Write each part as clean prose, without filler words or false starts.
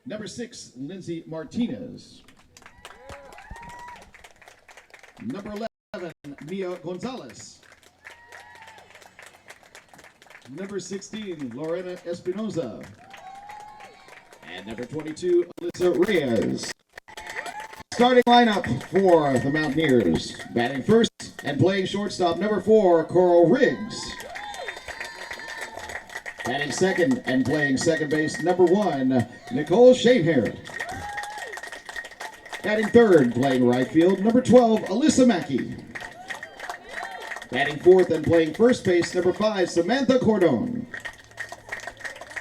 Number 6, Lindsay Martinez. Number 11, Mia Gonzalez. Number 16, Lorena Espinoza. And number 22, Alyssa Reyes. Starting lineup for the Mountaineers. Batting first and playing shortstop, number 4, Coral Riggs. Batting second and playing second base, number 1, Nicole Shanehair. Batting third, playing right field, number 12, Alyssa Mackey. Batting fourth and playing first base, number 5, Samantha Cordone.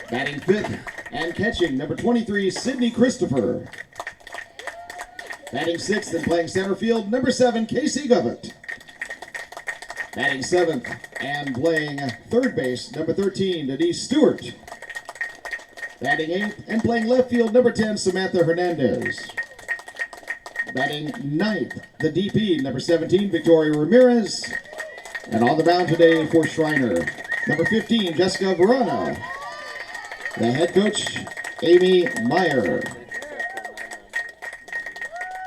Batting fifth and catching, number 23, Sydney Christopher. Batting sixth and playing center field, number 7, Casey Govett. Batting seventh and playing third base, number 13, Denise Stewart. Batting eighth and playing left field, number 10, Samantha Hernandez. Batting ninth, the DP, number 17, Victoria Ramirez. And on the mound today for Schreiner, number 15, Jessica Verona. The head coach, Amy Meyer.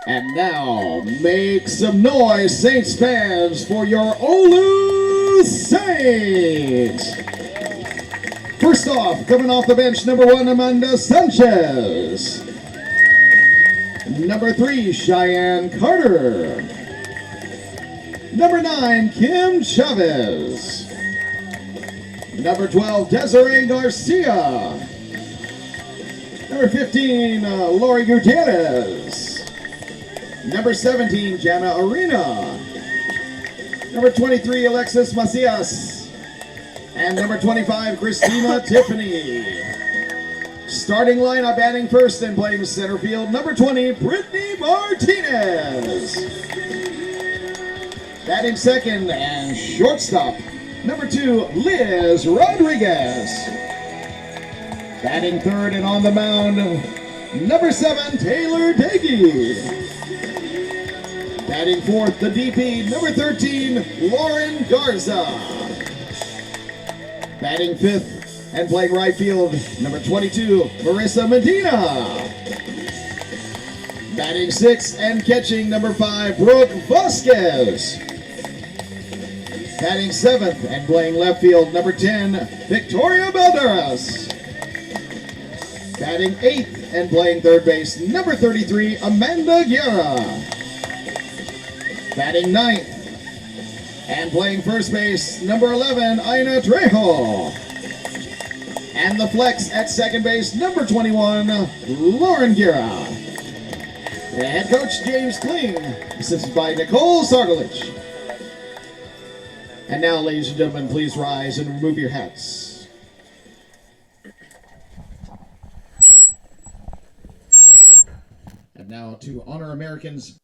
And now, make some noise, Saints fans, for your OLLU Saints! First off, coming off the bench, number 1, Amanda Sanchez. Number 3, Cheyenne Carter. Number 9, Kim Chavez. Number 12, Desiree Garcia. Number 15, Lori Gutierrez. Number 17, Jana Arena. Number 23, Alexis Macias. And number 25, Christina Tiffany. Starting lineup, batting first and playing center field, number 20, Brittany Martinez. Batting second and shortstop, number 2, Liz Rodriguez. Batting third and on the mound, number 7, Taylor Daggy. Batting fourth, the DP, number 13, Lauren Garza. Batting fifth and playing right field, number 22, Marissa Medina. Batting sixth and catching, number 5, Brooke Vasquez. Batting seventh and playing left field, number 10, Victoria Balderas. Batting eighth and playing third base, number 33, Amanda Guerra. Batting ninth and playing first base, number 11, Aina Trejo. And the flex at second base, number 21, Lauren Guerra. The head coach, James Kling, assisted by Nicole Sargalich. And now, ladies and gentlemen, please rise and remove your hats. And now to honor Americans.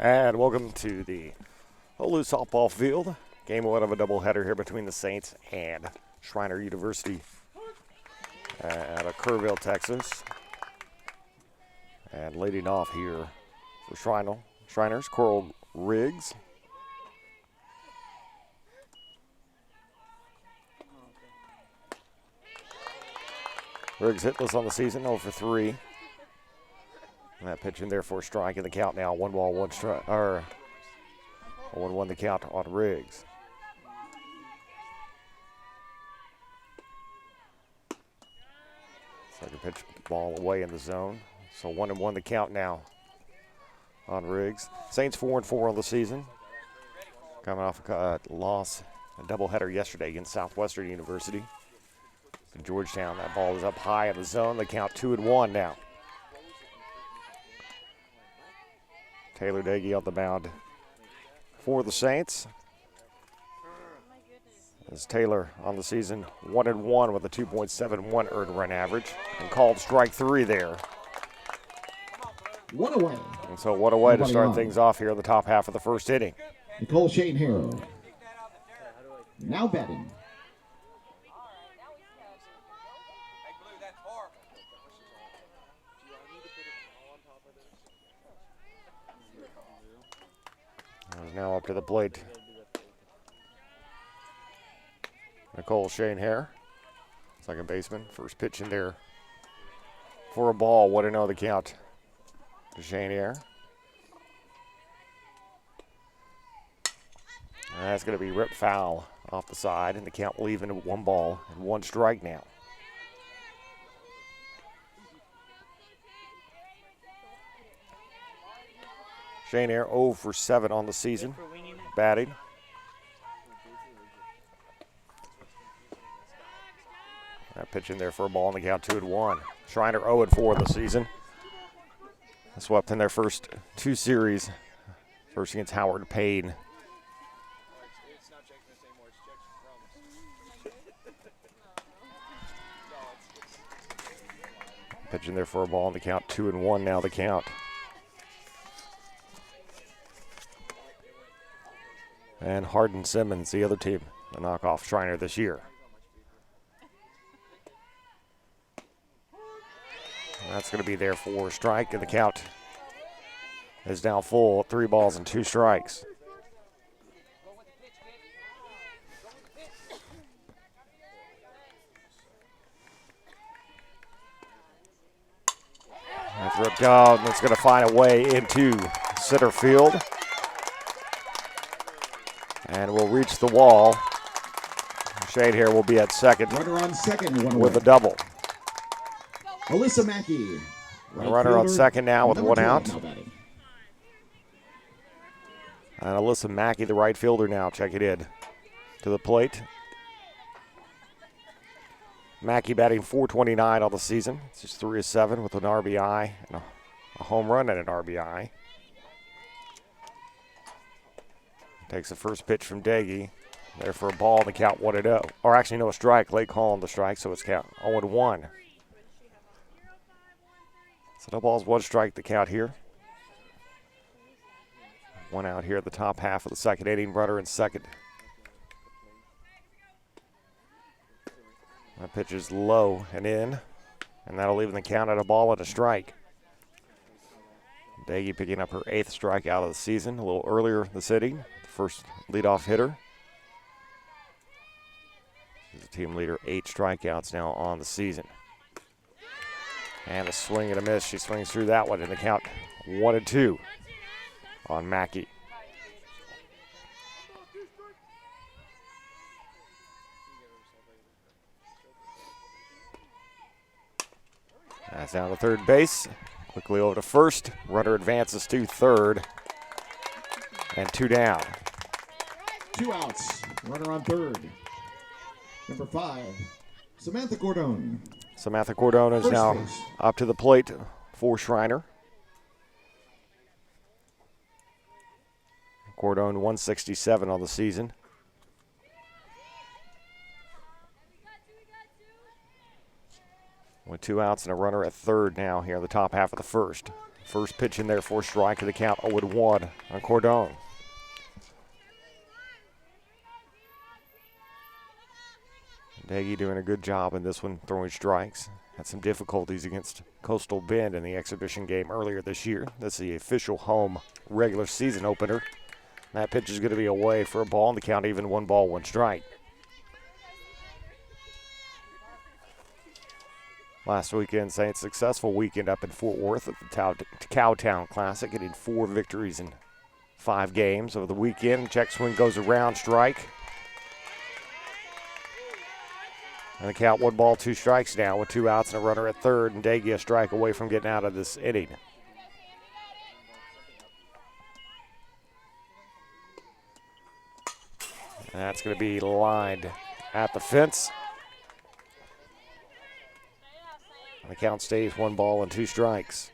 And welcome to the OLLU Softball Field. Game 1 of a doubleheader here between the Saints and Schreiner University out of Kerrville, Texas. And leading off here for Shriners, Coral Riggs. Riggs hitless on the season, 0 for 3. And that pitch in there for a strike in the count now. 1 ball, 1 strike, or 1-1 the count on Riggs. Second pitch, ball away in the zone. So 1-1 the count now on Riggs. Saints 4-4 on the season. Coming off a loss, a doubleheader yesterday against Southwestern University. In Georgetown, that ball is up high in the zone. They count 2-1 now. Taylor Dagey on the mound for the Saints. As Taylor on the season 1-1 with a 2.71 earned run average. And called strike 3 there. 1 away. And so 1 away to start things off here in the top half of the first inning. Nicole Schreiner now batting. Now up to the plate. Nicole Schreiner, second baseman. First pitch in there for a ball. 1-0 the count to Schreiner. And that's going to be ripped foul off the side, and the count will even at 1 ball and 1 strike now. Schreiner 0 for 7 on the season, batting. That pitch in there for a ball, and the count 2-1. Schreiner 0-4 in the season. Swept in their first 2 series. First against Howard Payne. Pitch in there for a ball, and the count 2-1 now the count. And Hardin Simmons, the other team, to knock off Schreiner this year. And that's going to be there for a strike, and the count is now full, 3 balls and 2 strikes. That's ripped out, and it's going to find a way into center field. And will reach the wall. Shade here will be at second. Runner on second, 1 with away. a double. Alyssa Mackey. Right runner on second now with 1 out. And Alyssa Mackey, the right fielder now, check it in to the plate. Mackey batting .429 on the season. It's just 3 of 7 with an RBI and a home run and an RBI. Takes the first pitch from Dagey. There for a ball, and the count 1-0. Or actually, no, a strike. Late call on the strike, so it's count 0-1. So no balls, 1 strike the count here. 1 out here at the top half of the second inning. Runner in second. That pitch is low and in, and that'll even the count at a ball and a strike. Dagey picking up her 8th strikeout of the season, a little earlier this inning. First leadoff hitter. She's a team leader, 8 strikeouts now on the season. And a swing and a miss. She swings through that one, and the count 1-2 on Mackey. That's down to third base. Quickly over to first. Runner advances to third. And 2 down. 2 outs. Runner on third. Number 5, Samantha Cordone. Samantha Cordone is First now base. up to the plate for Schreiner. Cordone 167 on the season. With 2 outs and a runner at third now here in the top half of the first. First pitch in there for a strike, and the count 0-1 on Cordone. Daggy doing a good job in this one, throwing strikes. Had some difficulties against Coastal Bend in the exhibition game earlier this year. This is the official home regular season opener. That pitch is going to be away for a ball, and the count even 1 ball, 1 strike. Last weekend, Saints successful weekend up in Fort Worth at the Cowtown Classic, getting 4 victories in 5 games over the weekend. Check swing goes around, strike. And the count 1 ball, 2 strikes now with 2 outs and a runner at third, and Daggy a strike away from getting out of this inning. And that's going to be lined at the fence. And the count stays 1 ball and 2 strikes.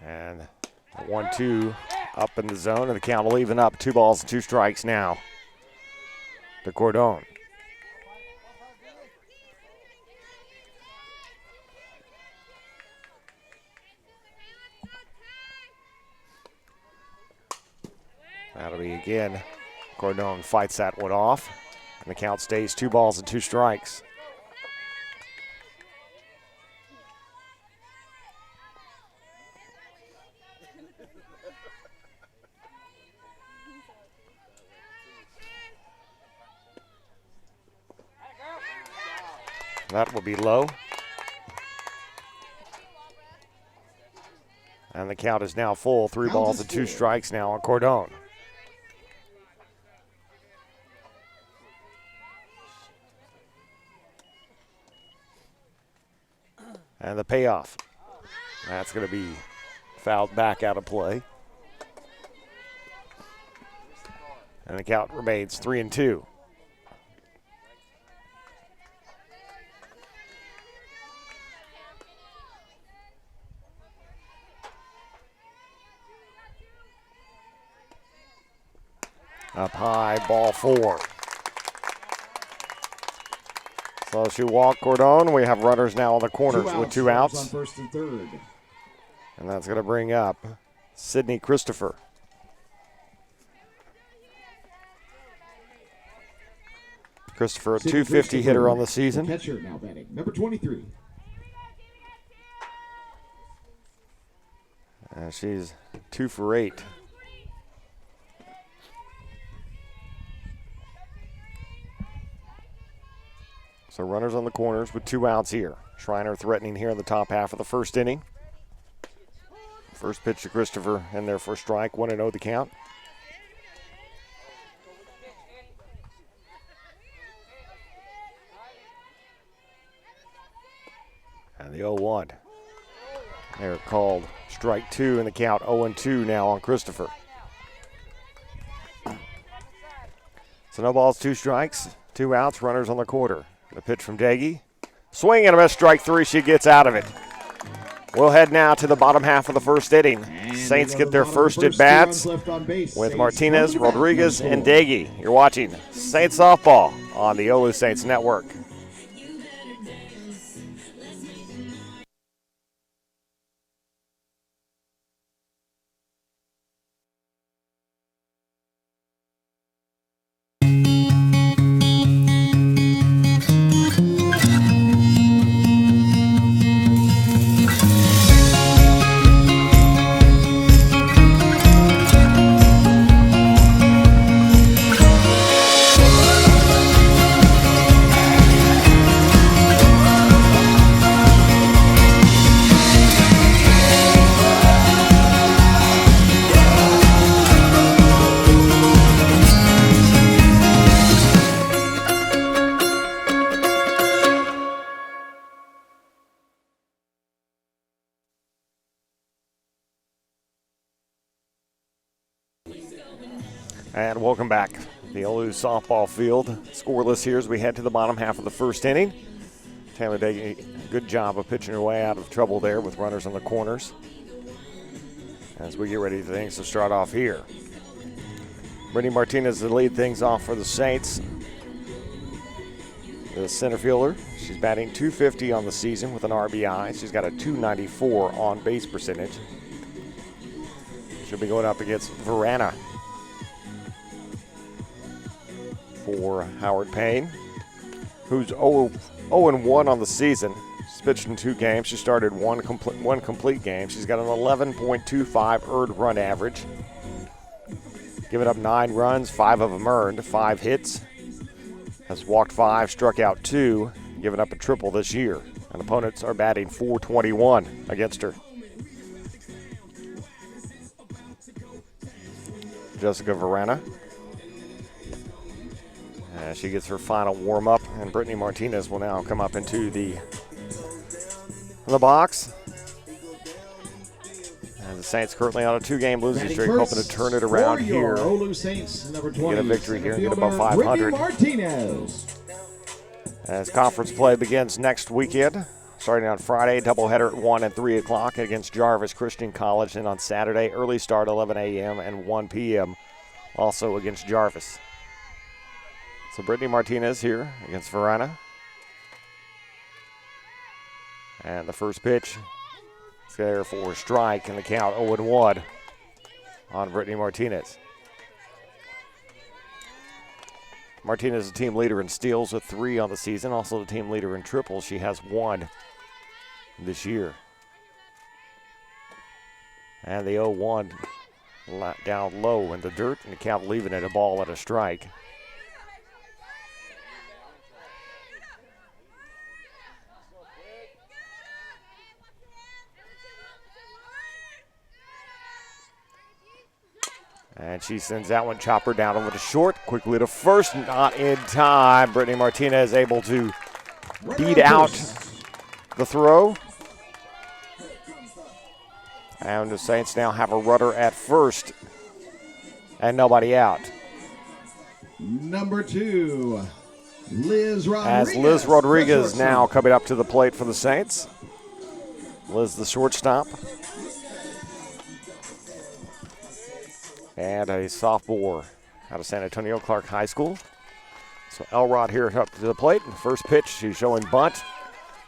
And 1-2 up in the zone, and the count will even up. 2 balls and 2 strikes now to Cordone. That'll be again. Cordone fights that one off, and the count stays 2 balls and 2 strikes. That will be low. And the count is now full. 3 balls and 2 strikes now on Cordone. And the payoff. That's going to be fouled back out of play. And the count remains 3-2. Up high, ball 4. So she walk Cordone. We have runners now on the corners with 2 outs. On first and third. And that's going to bring up Sydney Christopher. Christopher, a .250 hitter on the season. Catcher now batting, number 23. And she's 2 for 8. So runners on the corners with 2 outs here. Schreiner threatening here in the top half of the first inning. First pitch to Christopher in there for a strike. 1-0 the count. And the 0-1. They're called strike 2 in the count. 0-2 now on Christopher. So no balls, 2 strikes, 2 outs, runners on the quarter. The pitch from Daggy. Swing and a miss, strike 3. She gets out of it. We'll head now to the bottom half of the first inning. Saints get their first at bats with Martinez, Rodriguez, and Daggy. You're watching Saints Softball on the OLLU Saints Network. And welcome back. The OLLU Softball Field. Scoreless here as we head to the bottom half of the first inning. Taylor Daggy, good job of pitching her way out of trouble there with runners on the corners. As we get ready for things to start off here. Brittany Martinez to lead things off for the Saints. The center fielder. She's batting .250 on the season with an RBI. She's got a .294 on base percentage. She'll be going up against Verana for Howard Payne, who's 0-1 on the season. She's pitched in 2 games. She started one complete game. She's got an 11.25 earned run average. Giving up 9 runs, 5 of them earned, 5 hits. Has walked 5, struck out 2, given up a triple this year. And opponents are batting .421 against her. Jessica Verana. She gets her final warm-up, and Brittany Martinez will now come up into the box. And the Saints currently on a 2-game losing streak, hoping to turn it around here. OLLU Saints, number 20, get a victory here and get above 500. Martinez. As conference play begins next weekend, starting on Friday, doubleheader at 1 and 3 o'clock against Jarvis Christian College. And on Saturday, early start 11 a.m. and 1 p.m. also against Jarvis. So Brittany Martinez here against Verana. And the first pitch is there for a strike, and the count 0-1 on Brittany Martinez. Martinez is the team leader in steals with 3 on the season, also the team leader in triples. She has 1 this year. And the 0-1 down low in the dirt, and the count leaving it a ball and a strike. And she sends that one chopper down over to short. Quickly to first, not in time. Brittany Martinez able to beat out the throw. And the Saints now have a runner at first and nobody out. Number 2, Liz Rodriguez. As Liz Rodriguez now coming up to the plate for the Saints. Liz the shortstop. And a sophomore out of San Antonio Clark High School. So Elrod here up to the plate. And the first pitch, she's showing bunt.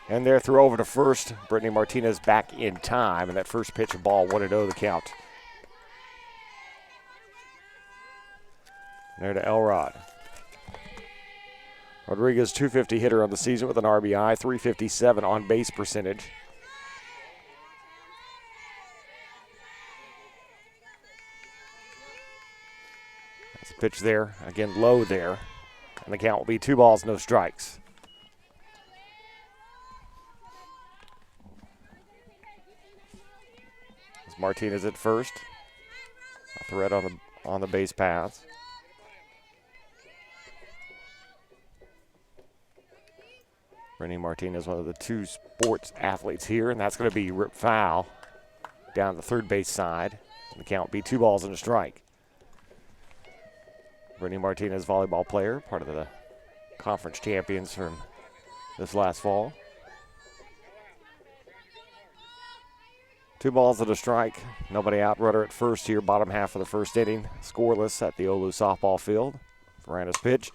And there throw over to first. Brittany Martinez back in time. And that first pitch, a ball, 1-0 the count. There to Elrod. Rodriguez, .250 hitter on the season with an RBI, .357 on base percentage. That's a pitch there, again low there. And the count will be 2 balls, no strikes. As Martinez at first. A threat on the base paths. Brittany Martinez, one of the 2 sports athletes here, and that's going to be ripped foul down the third base side. And the count will be 2 balls and a strike. Brittany Martinez, volleyball player, part of the conference champions from this last fall. 2 balls and a strike. Nobody out. Runner at first here, bottom half of the first inning. Scoreless at the OLLU Softball Field. Verana's pitch.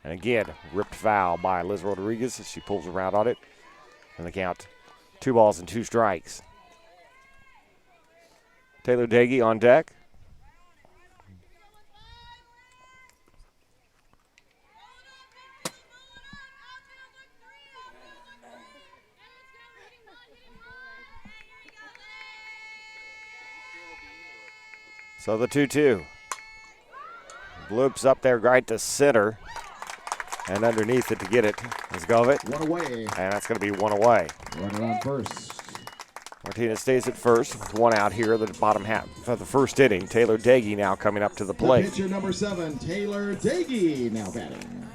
And again, ripped foul by Liz Rodriguez as she pulls around on it. And the count, 2 balls and 2 strikes. Taylor Dagey on deck. So the 2-2. Bloops up there right to center. And underneath it to get it is Govett. 1 away. And that's going to be 1 away. Runner on first. Martinez stays at first with 1 out here, the bottom half of the first inning. Taylor Dagey now coming up to the plate. The pitcher number 7, Taylor Dagey, now batting.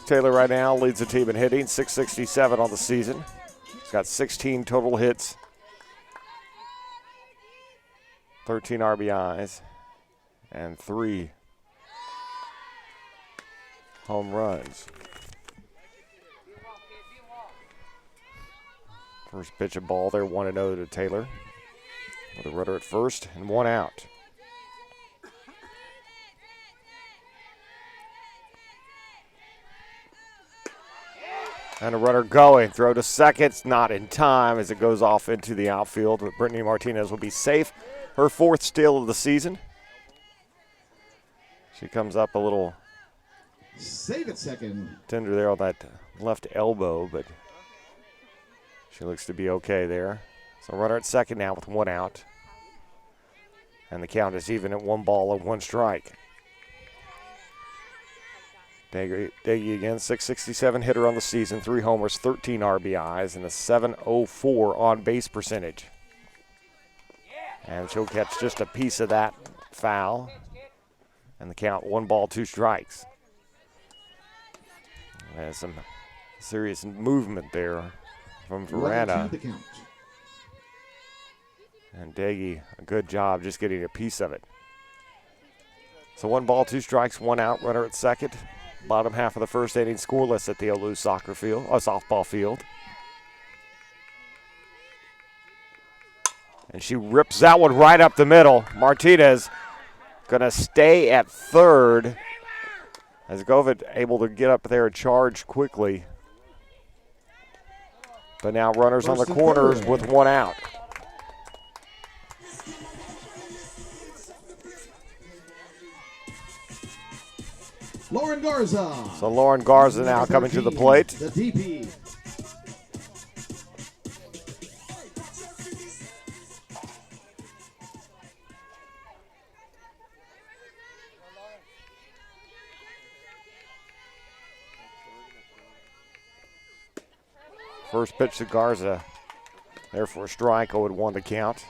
Taylor right now leads the team in hitting, .667 on the season. He's got 16 total hits, 13 RBIs, and 3 home runs. First pitch of ball there, 1-0 to Taylor. With a runner at first and 1 out. And a runner going. Throw to second. It's not in time as it goes off into the outfield. But Brittany Martinez will be safe. Her 4th steal of the season. She comes up a little save at second. tender there on that left elbow, but she looks to be okay there. So runner at second now with 1 out. And the count is even at 1 ball and 1 strike. Daggy again, 667 hitter on the season, 3 homers, 13 RBIs, and a 704 on base percentage. And she'll catch just a piece of that foul. And the count 1 ball, 2 strikes. There's some serious movement there from Verana. And Daggy, a good job just getting a piece of it. So 1 ball, 2 strikes, 1 out, runner at second. Bottom half of the first inning scoreless at the OLLU softball field. And she rips that one right up the middle. Martinez gonna stay at third as Govic able to get up there and charge quickly. But now runners on the corners with 1 out. Lauren Garza. So Lauren Garza now coming to the plate. The DP. First pitch to Garza. There for a strike, 0-1 the count.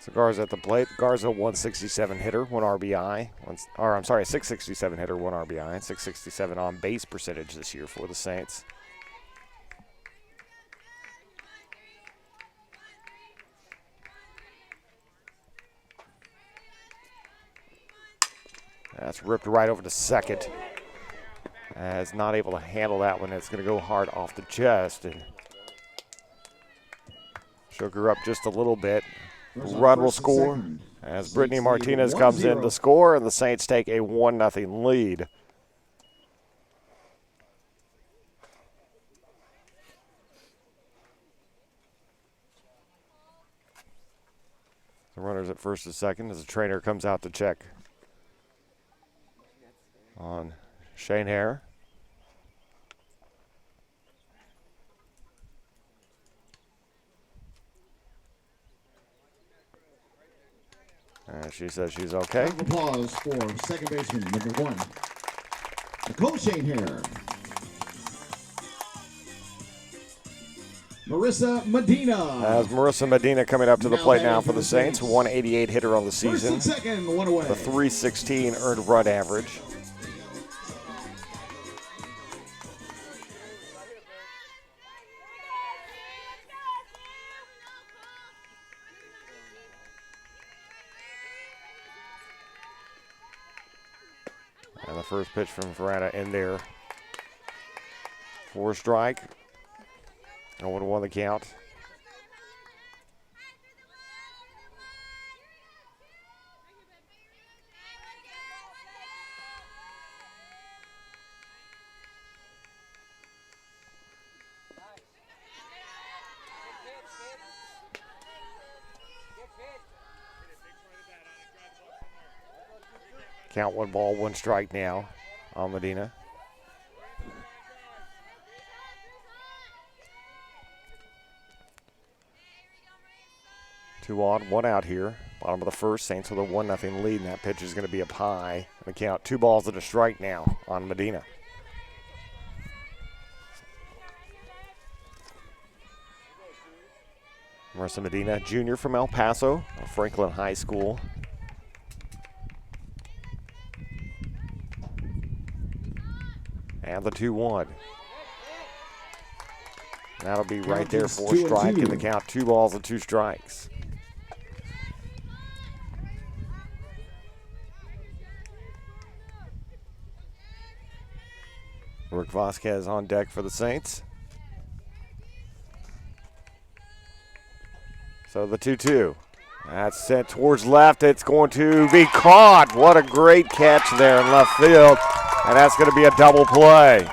So Garza at the plate. Garza, 167 hitter, 1 RBI. 667 hitter, 1 RBI. 667 on base percentage this year for the Saints. That's ripped right over to second. As not able to handle that one. It's going to go hard off the chest. And shook her up just a little bit. Run will score as Brittany Martinez comes in to score, and the Saints take a 1-0 lead. The runners at first and second as the trainer comes out to check on Shane Hare. And she says she's okay. Round of applause for second baseman number 1, Nicole Shane Hare. Marissa Medina. As Marissa Medina coming up to the plate now for the Saints. 188 hitter on the season. First and second, 1 away. The 316 earned run average. And the first pitch from Verana in there. 4 strike. 0-1 the count. Count 1 ball, 1 strike now on Medina. Two on, 1 out here. Bottom of the first, Saints with a 1-0 lead, and that pitch is going to be up high. The count 2 balls and a strike now on Medina. Marissa Medina, junior from El Paso, Franklin High School. And the 2-1. That'll be right there for a strike in the count. 2 balls and 2 strikes. Rick Vasquez on deck for the Saints. So the 2-2. That's sent towards left. It's going to be caught. What a great catch there in left field. And that's going to be a double play.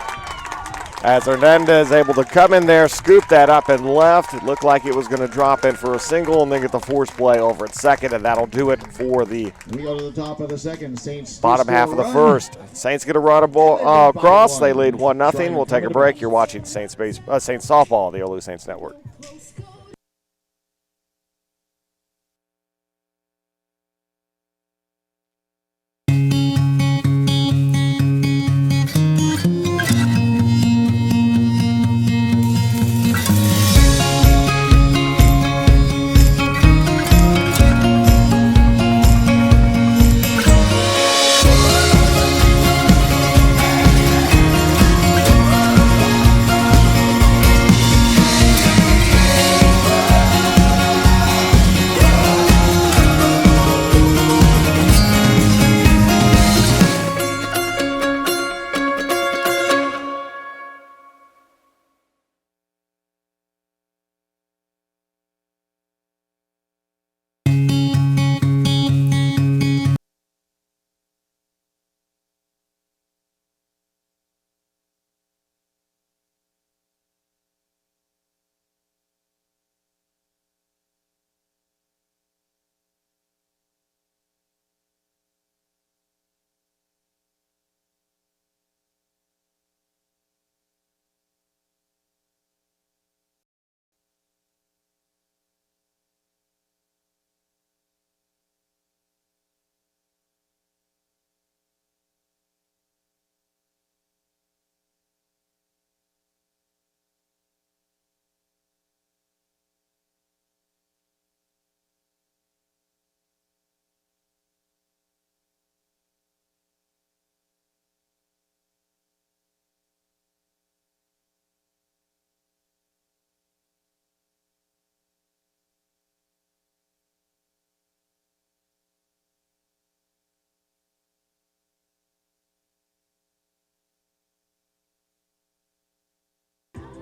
As Hernandez able to come in there, scoop that up and left. It looked like it was going to drop in for a single and then get the force play over at second, and that'll do it for the We go to the top of the second. Saints bottom half of the first. Saints get a run of ball across. They lead 1-0. We'll take a break. You're watching Saints softball, the OLLU Saints Network.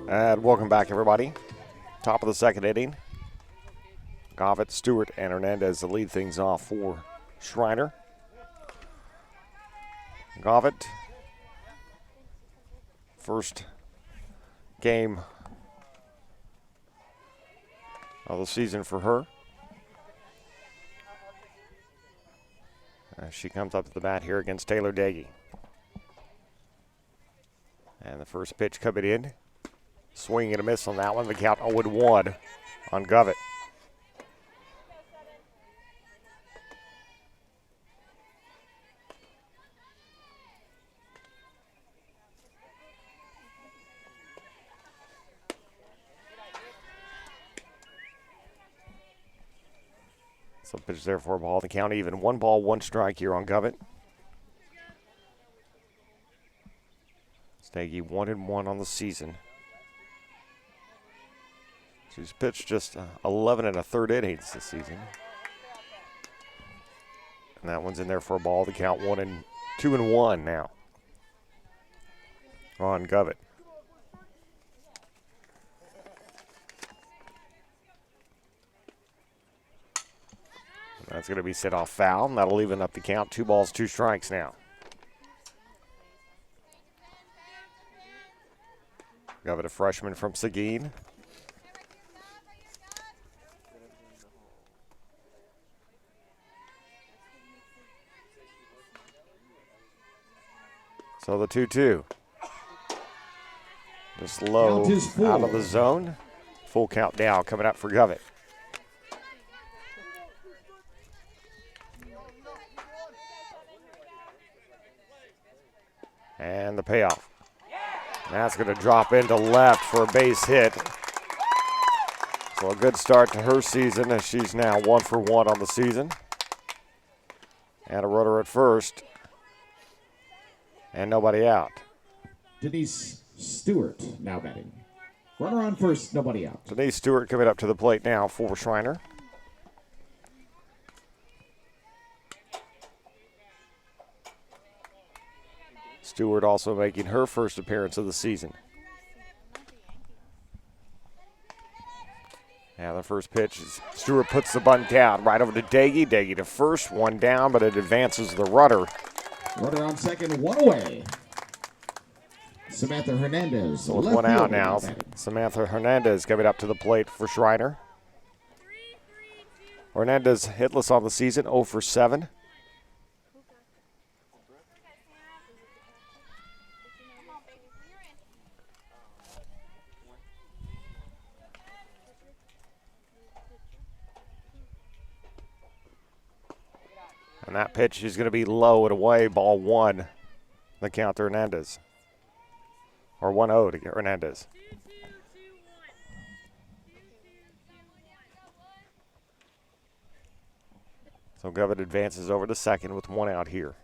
And welcome back, everybody. Top of the second inning. Govitt, Stewart, and Hernandez to lead things off for Schreiner. Govitt, first game of the season for her. As she comes up to the bat here against Taylor Daggy. And the first pitch coming in. Swing and a miss on that one. The count 0-1 on Govitt. So pitch there for a ball. The count even. 1 ball, 1 strike here on Govitt. Daggy 1-1 on the season. She's pitched just 11 1/3 innings this season. And that one's in there for a ball. The count 2-1 now on Govitt. That's going to be set off foul, and that'll even up the count. 2 balls, 2 strikes now. Govitt, a freshman from Seguin. So the 2-2. Just low out of the zone. Full count now coming up for Govitt. And the payoff. That's going to drop into left for a base hit. So a good start to her season as she's now 1 for 1 on the season. And a runner at first. And nobody out. Denise Stewart now batting. Runner on first, nobody out. Denise Stewart coming up to the plate now for Schreiner. Stewart also making her first appearance of the season. Now the first pitch is Stewart puts the bunt down right over to Daggy. Daggy to first, one down, but it advances the runner. Runner on second, one away. Samantha Hernandez. So with left one out fielder now, Samantha Hernandez coming up to the plate for Schreiner. Hernandez hitless on the season, 0 for 7. And that pitch is going to be low and away, ball 1. The count to Hernandez. Or 1-0 to Hernandez. So Govett advances over to second with 1 out here.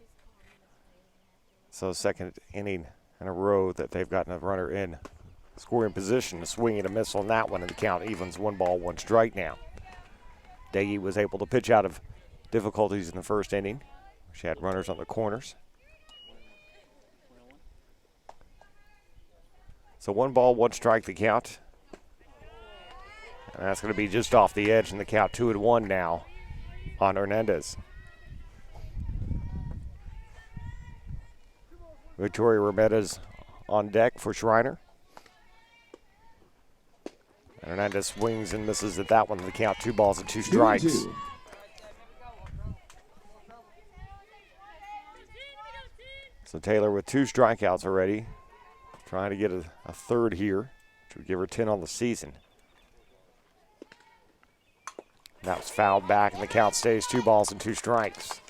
So second inning in a row that they've gotten a runner in scoring position. A swing and a miss on that one, and the count evens 1 ball, 1 strike now. Daggy was able to pitch out of difficulties in the first inning. She had runners on the corners. So 1 ball, 1 strike the count. And that's going to be just off the edge, and the count 2-1 now on Hernandez. Victoria Ramirez on deck for Schreiner. And Hernandez swings and misses at that one. The count 2 balls and 2 strikes. 2-2. So Taylor with 2 strikeouts already. Trying to get a third here, which would give her 10 on the season. That was fouled back, and the count stays 2 balls and 2 strikes.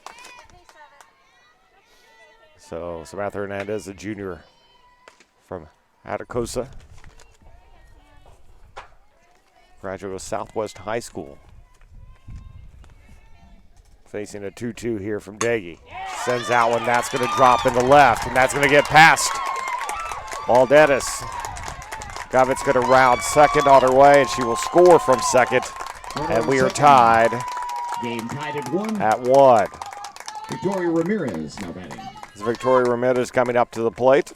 So Samantha Hernandez, a junior from Atacosa, graduate of Southwest High School. Facing a 2-2 here from Daggy. Sends out one, that's going to drop in the left, and that's going to get past Valdetis. Govett's going to round second on her way, and she will score from second. And we are tied. Game tied at 1. At 1. Victoria Ramirez now batting. It's Victoria Ramirez coming up to the plate.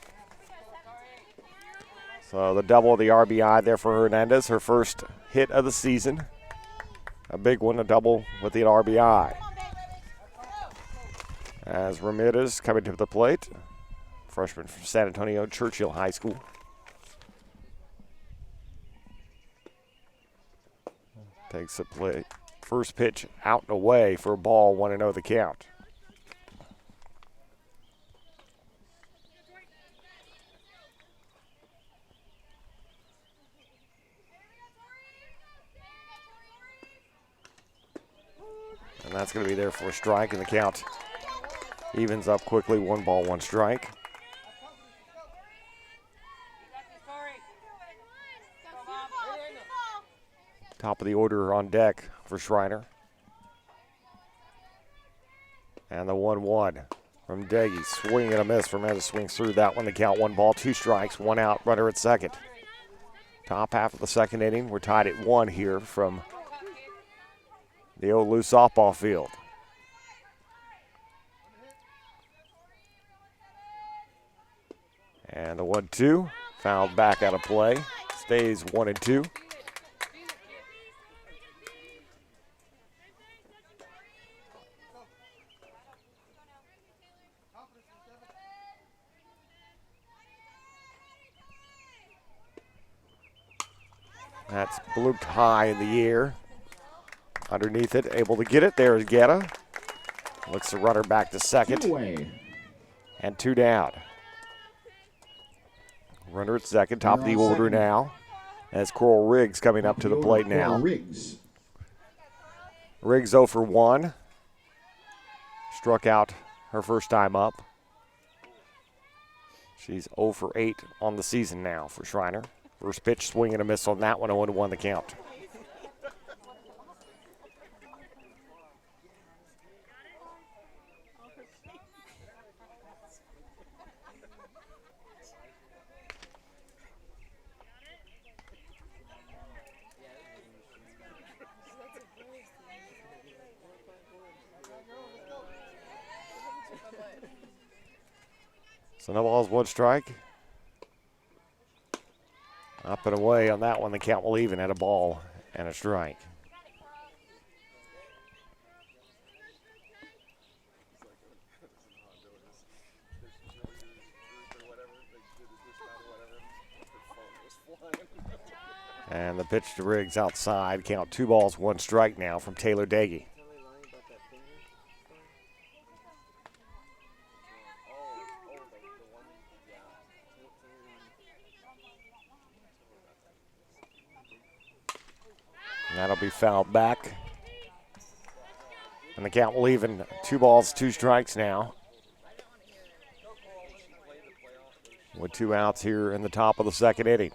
So the double of the RBI there for Hernandez, her first hit of the season. A big one, a double with the RBI. As Ramirez coming to the plate, freshman from San Antonio Churchill High School. Takes the plate. First pitch out and away for a ball, 1-0 the count. And that's going to be there for a strike, and the count evens up quickly, 1 ball, 1 strike. Top of the order on deck for Schreiner. And the 1-1 from Daggy. Swing and a miss. Ramirez swings through that one. The count 1 ball, 2 strikes, 1 out, runner at second. Top half of the second inning. We're tied at 1 here from the OLLU Softball Field. And the 1-2 fouled back out of play. Stays 1-2. That's blooped high in the air. Underneath it, able to get it. There's Guetta. Looks the runner back to second. 2 away. And 2 down. Runner at second, top of the order now. As Coral Riggs coming up to the plate now. Riggs 0 for 1. Struck out her first time up. She's 0 for 8 on the season now for Schreiner. First pitch, swing and a miss on that one, 0-1 the count. So no balls, one strike. Up and away on that one. The count will even at a ball and a strike. And the pitch to Riggs outside. Count 2 balls, 1 strike now from Taylor Daggy. And that'll be fouled back. And the count will even 2 balls, 2 strikes now. With 2 outs here in the top of the second inning.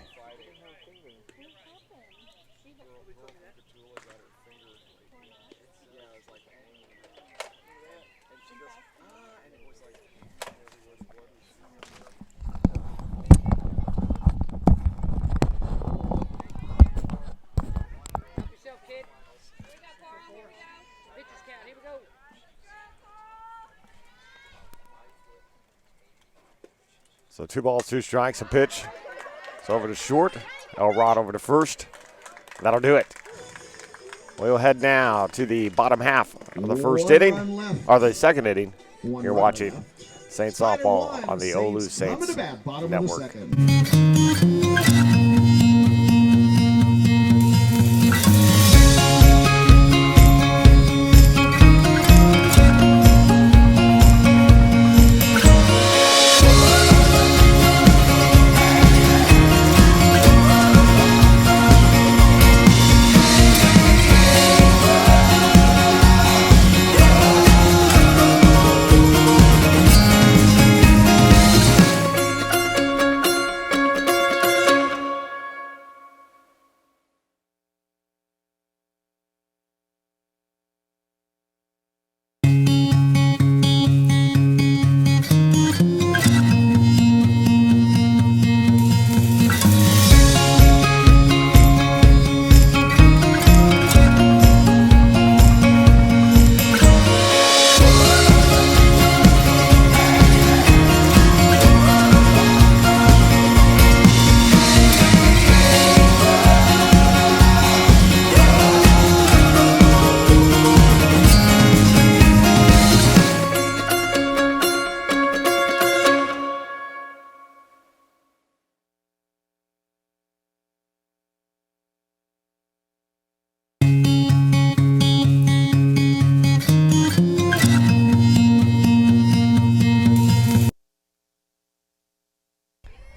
So 2 balls, 2 strikes, a pitch. It's over to short. Elrod over to first. That'll do it. We'll head now to the bottom half of the first inning, or the second inning. You're watching Saints Softball on the OLLU Saints Network.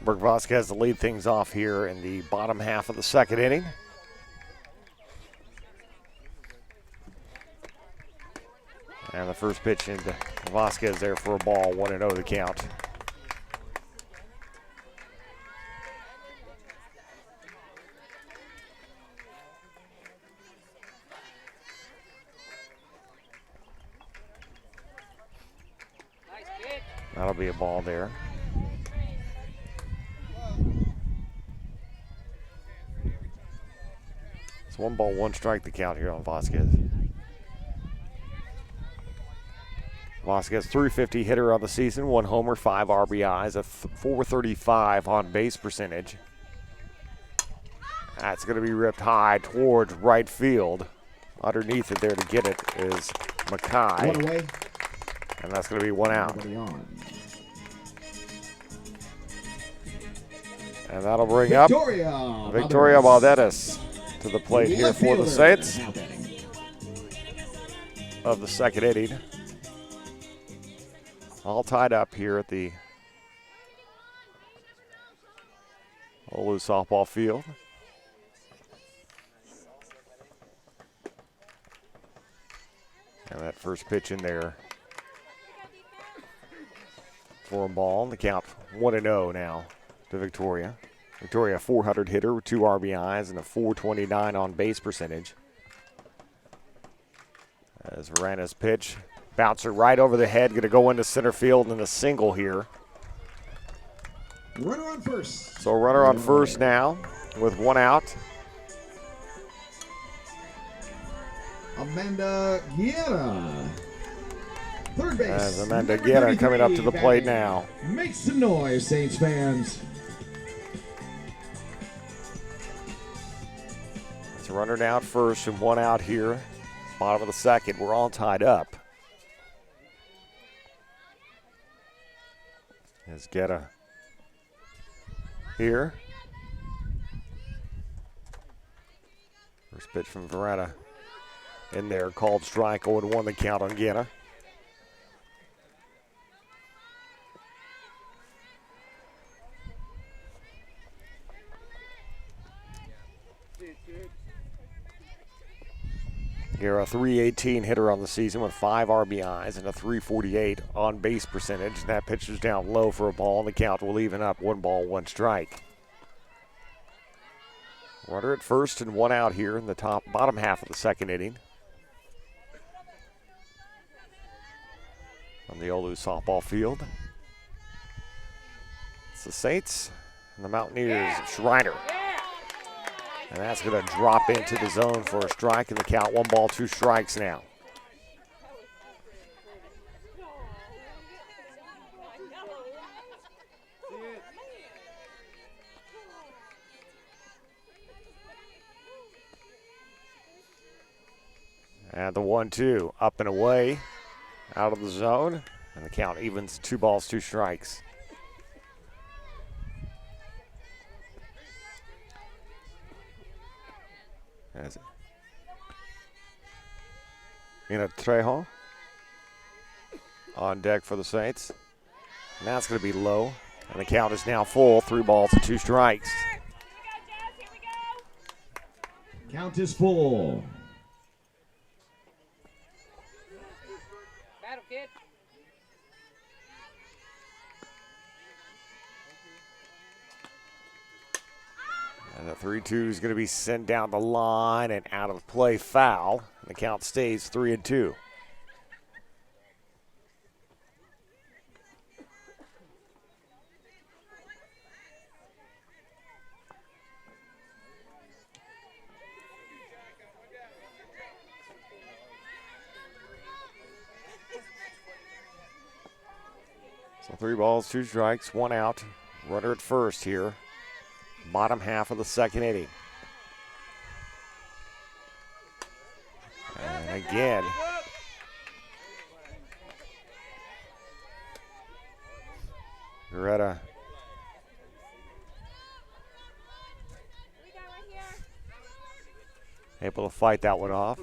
Burke Vasquez to lead things off here in the bottom half of the second inning. And the first pitch into Vasquez there for a ball, 1-0 the count. That'll be a ball there. It's 1 ball, 1 strike the count here on Vasquez. Vasquez, 350 hitter on the season, 1 homer, 5 RBIs, a .435 on base percentage. That's going to be ripped high towards right field. Underneath it there to get it is Mackay. 1 away. And that's going to be 1 out. And that'll bring up Victoria Valdez to the plate here for the Saints of the second inning. All tied up here at the OLLU Softball Field. And that first pitch in there for a ball. And the count 1-0 now to Victoria. Victoria, 400 hitter with 2 RBIs and a .429 on base percentage. As Varana's pitch, bouncer right over the head, going to go into center field in a single here. Runner on first. So runner on first now with 1 out. Amanda Guerra. Third base. As Amanda number Guerra coming up to the 33, plate batting. now. Make some noise, Saints fans. It's a runner down first and one out here. Bottom of the second. We're all tied up. As Guerra here. First pitch from Verena in there, called strike, 0-1 the count on Guerra. Guerra, a .318 hitter on the season with 5 RBIs and a .348 on base percentage. And that pitch is down low for a ball, and the count will even up 1 ball, 1 strike. Runner at first and one out here in the bottom half of the second inning. On the OLLU Softball Field. It's the Saints and the Mountaineers of Schreiner. And that's going to drop into the zone for a strike, and the count 1 ball, 2 strikes now. And the 1-2, up and away, out of the zone, and the count evens 2 balls, 2 strikes. As Ina Trejo on deck for the Saints. And that's going to be low, and the count is now full, 3 balls and 2 strikes. Count is full. Battle, kid. And the 3-2 is going to be sent down the line and out of play, foul. And the count stays 3-2. So 3 balls, 2 strikes, 1 out. Runner at first here. Bottom half of the second inning. And again, Loretta able to fight that one off.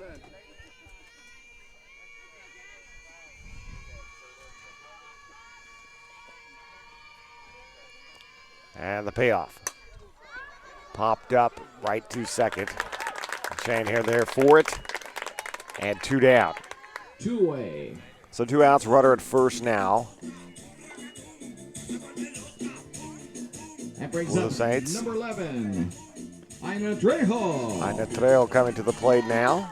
And the payoff. Popped up right to second. Shane here there for it. And 2 down. 2 away. So 2 outs, runner at first now. That brings For the up Saints. number 11, Ina Trejo. Ina Trejo coming to the plate now.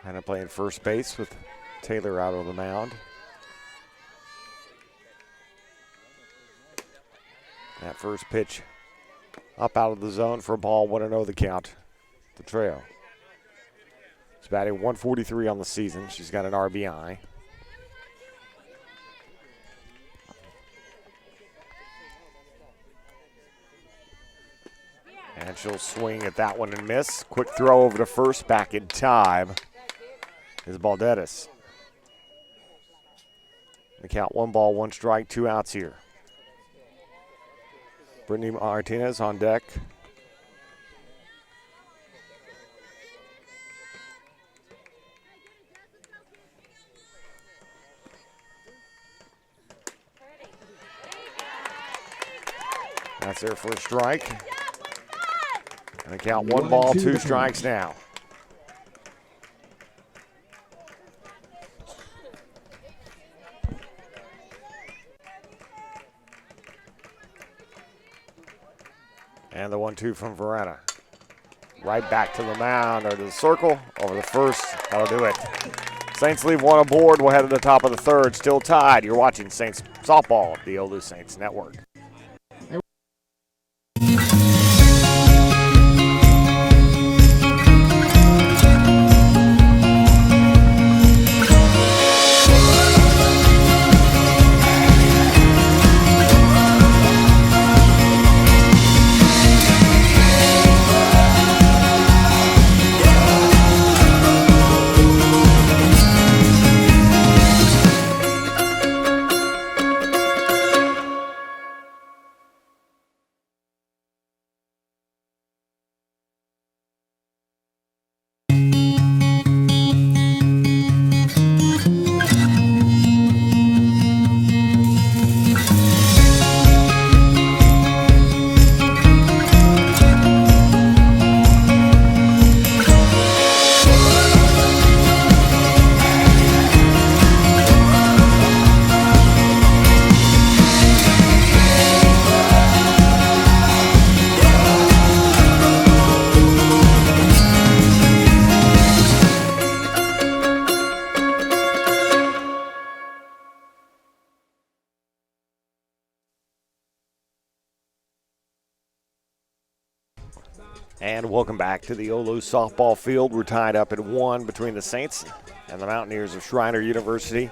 Ina playing first base with Taylor out on the mound. That first pitch up out of the zone for a ball, 1-0 the count to Trejo. She's batting .143 on the season. She's got an RBI. And she'll swing at that one and miss. Quick throw over to first, back in time is Balderas. The count 1 ball, 1 strike, 2 outs here. Brittany Martinez on deck. That's there for a strike. And the count 1 ball, 2 strikes now. And the 1-2 from Verena. Right back to the mound or to the circle, over the first. That'll do it. Saints leave 1 aboard. We'll head to the top of the third. Still tied. You're watching Saints softball, the OLLU Saints Network. And welcome back to the OLLU Softball Field. We're tied up at 1 between the Saints and the Mountaineers of Schreiner University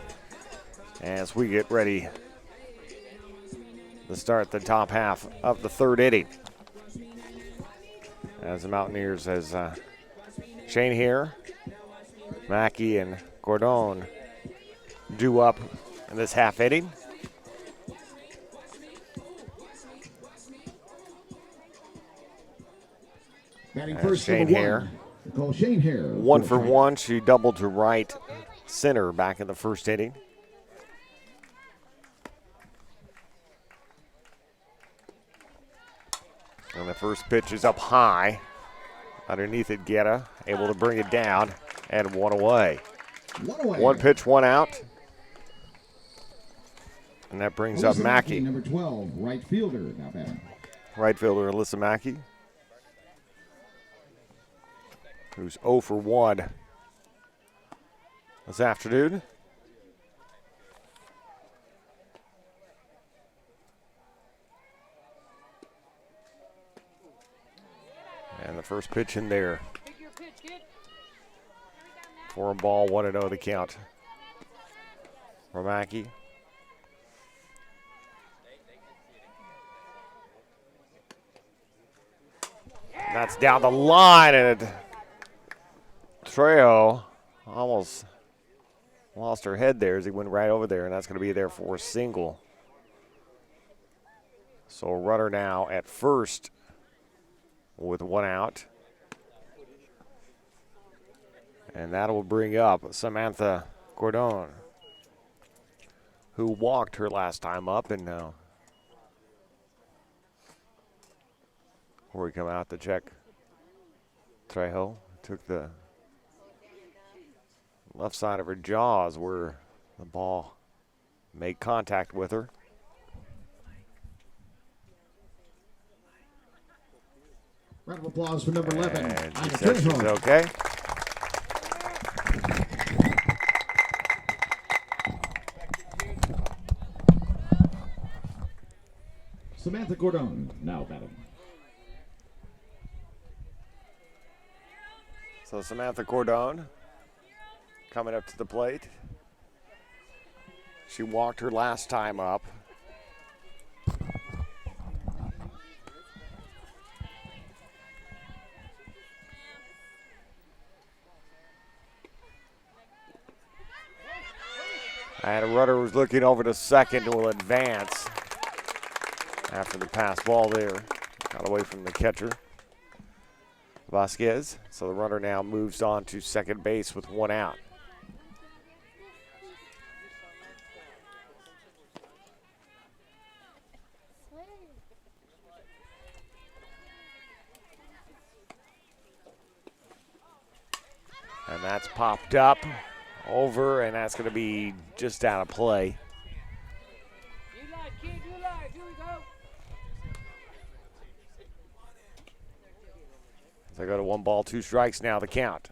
as we get ready to start the top half of the third inning. As the Mountaineers, as Shane here, Mackey, and Gordon due up in this half inning. Batting first, Shane Hare. Call Shane Hare. 1 for 1. She doubled to right center back in the first inning. And the first pitch is up high. Underneath it, Guetta able to bring it down and 1 away. 1 away. 1 pitch, 1 out. And that brings up Mackey. Number 12, right fielder. Now batting. Right fielder Alyssa Mackey, who's 0 for 1 this afternoon. And the first pitch in there. For a ball, 1-0 the count. For Mackey. That's down the line, and Trejo almost lost her head there as he went right over there, and that's going to be there for a single. So a runner now at first with 1 out. And that will bring up Samantha Gordon, who walked her last time up, and now before we come out to check, Trejo took the left side of her jaws where the ball made contact with her. Round of applause for number 11. And she says she's okay. Samantha Gordon now batting. So Samantha Gordon coming up to the plate. She walked her last time up. And a runner was looking over to second and will advance after the pass ball there. Got away from the catcher, Vasquez. So the runner now moves on to second base with 1 out. And that's popped up over, and that's going to be just out of play. They go to 1 ball, 2 strikes now, the count.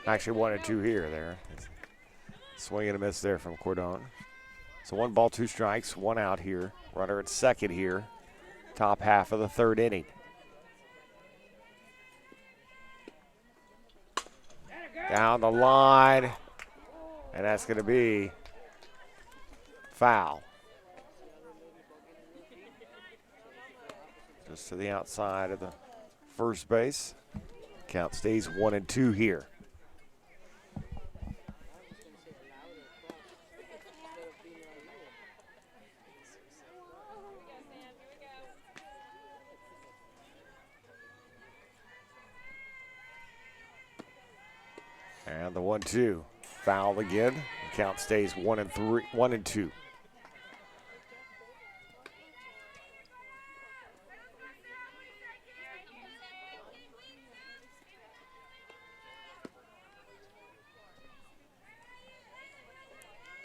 Actually 1 and 2 here there. Swing and a miss there from Gordon. So 1 ball, 2 strikes, 1 out here. Runner at second here. Top half of the third inning. Down the line. And that's going to be foul. Just to the outside of the first base. Count stays 1 and 2 here. And the 1-2, foul again. The count stays 1 and 2.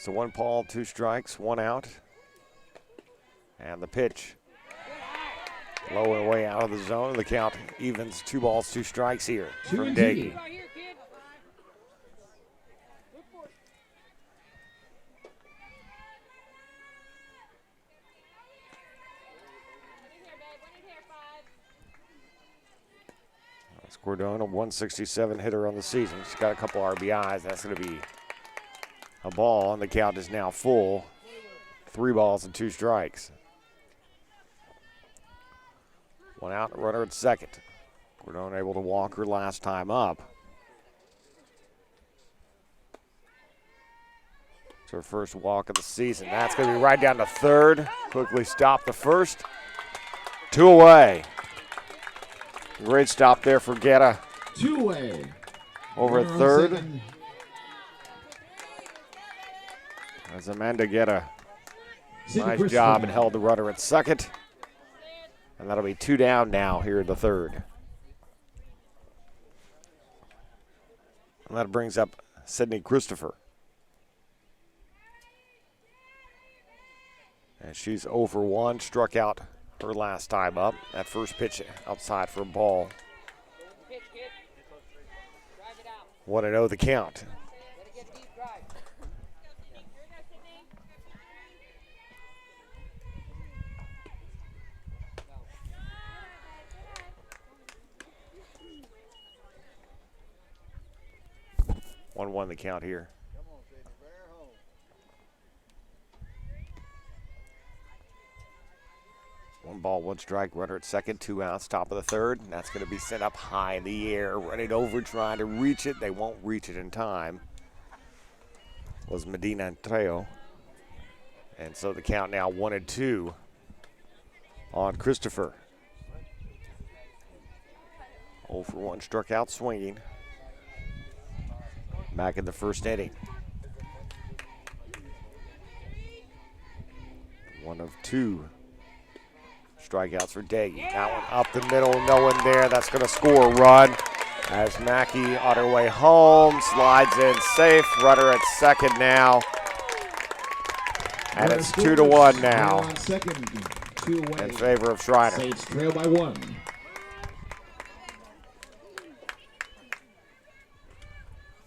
So 1 ball, 2 strikes, 1 out. And the pitch. Low and away out of the zone. The count evens 2 balls, 2 strikes here from Daggy. Cordone, a 167 hitter on the season. She's got a couple RBIs. That's going to be a ball, and the count is now full. 3 balls and 2 strikes. 1 out, runner at second. Cordone able to walk her last time up. It's her first walk of the season. That's going to be right down to third. Quickly stop the first. 2 away. Great stop there for Guetta. 2 away. Over at third. As Amanda Guetta. Nice job and held the runner at second. And that'll be 2 down now here in the third. And that brings up Sydney Christopher. And she's over 1, struck out her last time up. That first pitch outside for a ball. 1-0 the count. One the count here. 1 ball, 1 strike, runner at second, 2 outs, top of the third. And that's going to be sent up high in the air, running over, trying to reach it. They won't reach it in time. Was Medina Trejo. And so the count now 1-2 on Christopher. 0 for 1, struck out swinging. Back in the first inning. 1 of 2. Strikeouts for Daggy. That one up the middle, no one there. That's going to score a run as Mackey on her way home, slides in safe. Runner at second now. And it's 2-1 now in favor of Schreiner. Saints trail by 1.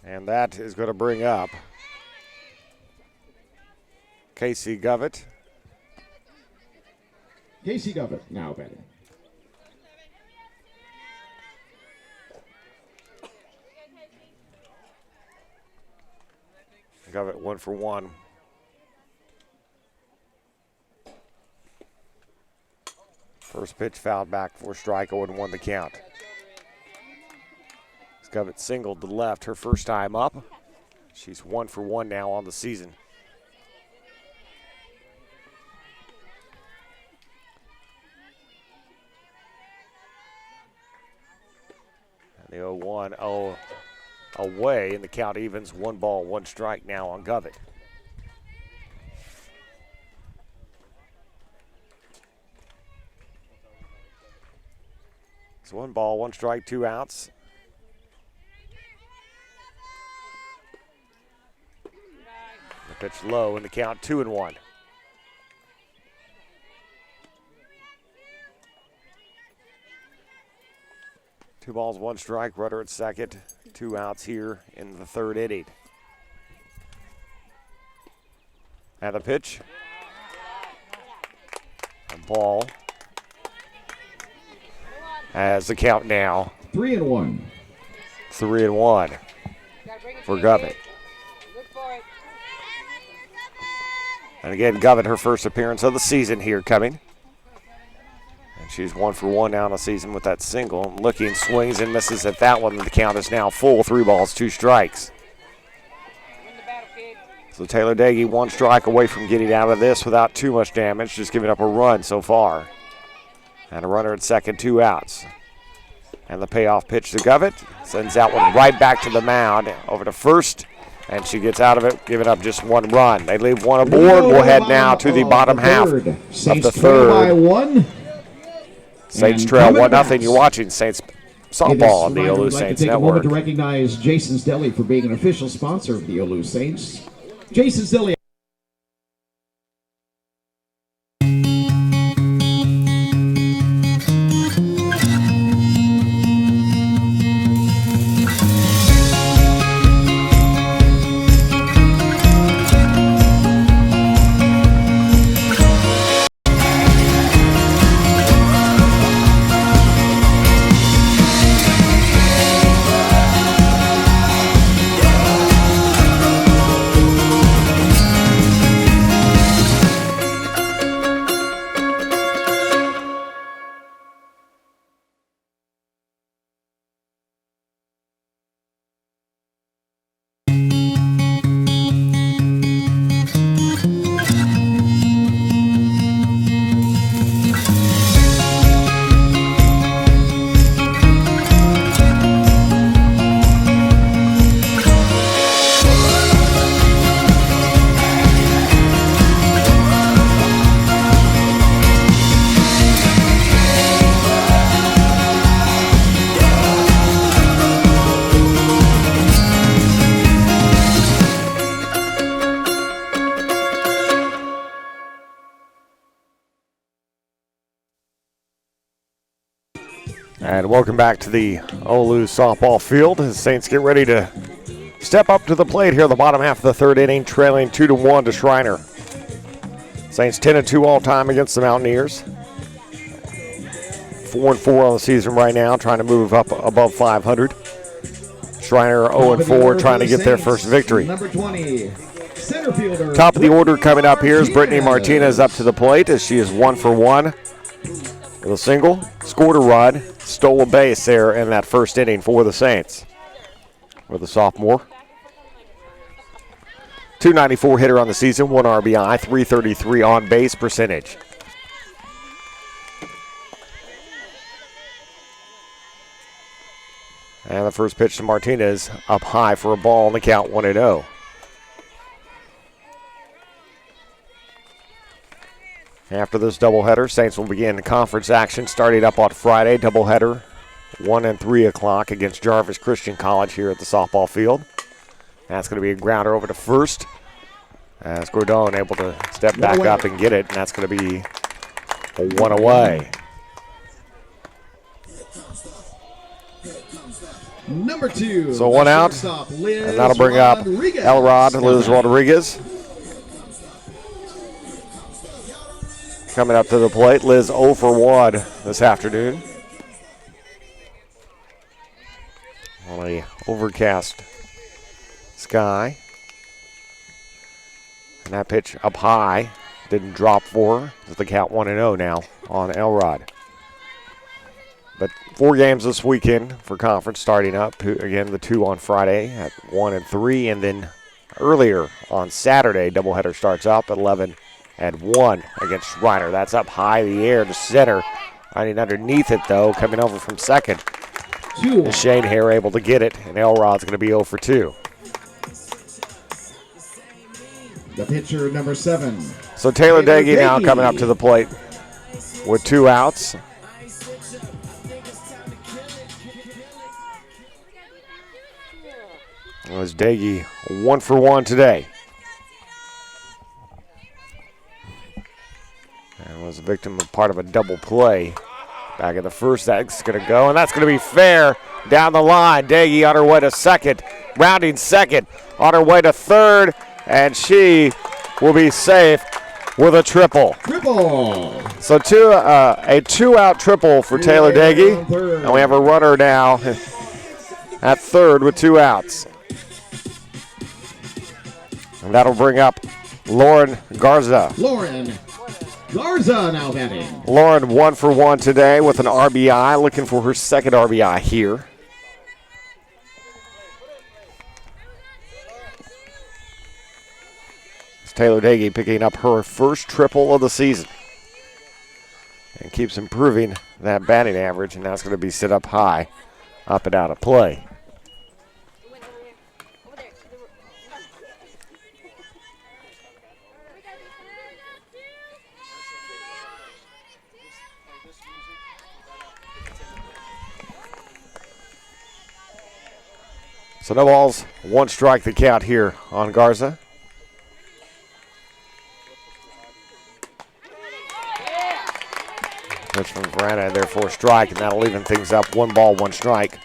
And that is going to bring up Casey Govett. Casey Govett now batting. Govett 1 for 1. First pitch fouled back for strike, 0-1 the count. Govett singled to the left her first time up. She's 1 for 1 now on the season. The 0-1 away, and the count evens 1 ball, 1 strike now on Govett. It's 1 ball, 1 strike, 2 outs. The pitch low, and the count 2-1. Two balls, 1 strike, runner at second. 2 outs here in the third inning. And the pitch. A ball. As the count now. 3-1. 3-1 for Govett. And again, Govett, her first appearance of the season here coming. And she's 1 for 1 now in the season with that single. Looking, swings and misses at that one. The count is now full. 3 balls, 2 strikes. So Taylor Daggy 1 strike away from getting out of this without too much damage, just giving up a run so far. And a runner at second, 2 outs. And the payoff pitch to Govett. Sends that one right back to the mound, over to first. And she gets out of it, giving up just 1 run. They leave 1 aboard. We'll head now to the bottom half of the third. Saints trail 1-0. You're watching Saints softball on the OLLU Saints Network. I'd like to take a moment to Network. recognize Jason's Deli for being an official sponsor of the OLLU Saints. Jason's Deli. And welcome back to the OLLU Softball Field as Saints get ready to step up to the plate here in the bottom half of the third inning, trailing 2-1 to Schreiner. Saints 10-2 all time against the Mountaineers. 4-4 on the season right now, trying to move up above 500. Schreiner 0-4, trying to get their first victory. Number 20, center fielder. Top of the order coming up here is Brittany Martinez up to the plate as she is 1-for-1 with a single, scored a run, stole a base there in that first inning for the Saints. With the sophomore. 294 hitter on the season, 1 RBI, 333 on base percentage. And the first pitch to Martinez up high for a ball on the count, 1-0. After this doubleheader, Saints will begin conference action starting up on Friday. Doubleheader, 1 and 3 o'clock against Jarvis Christian College here at the softball field. That's going to be a grounder over to first. As Gordon able to step back up and get it, and that's going to be a 1 away. Number 2. So 1 out, and that'll bring up Liz Rodriguez. Coming up to the plate, Liz 0-for-1 this afternoon. On a overcast sky. And that pitch up high didn't drop for her. It's the count 1-0 now on Elrod. But 4 games this weekend for conference starting up. Again, the 2 on Friday at 1 and 3. And then earlier on Saturday, doubleheader starts up at 11 and 1 against Schreiner. That's up high in the air to center. Running underneath it, though, coming over from second. And Shane Hare able to get it, and Elrod's going to be 0-for-2. The pitcher, number 7. So Taylor Daggy now coming up to the plate with 2 outs. It was Daggy 1-for-1 today. And was a victim of part of a double play. Back in the first, that's going to go, and that's going to be fair down the line. Daggy on her way to second, rounding second, on her way to third, and she will be safe with a triple. So a 2-out triple for Taylor Daggy, and we have a runner now at third with 2 outs. And that'll bring up Lauren Garza. Lauren Garza now batting. Lauren 1-for-1 today with an RBI, looking for her second RBI here. It's Taylor Daggy picking up her first triple of the season. And keeps improving that batting average, and that's going to be set up high, up and out of play. So no balls, 1 strike the count here on Garza. Pitch from Verana, and therefore strike, and that'll even things up. 1 ball, 1 strike.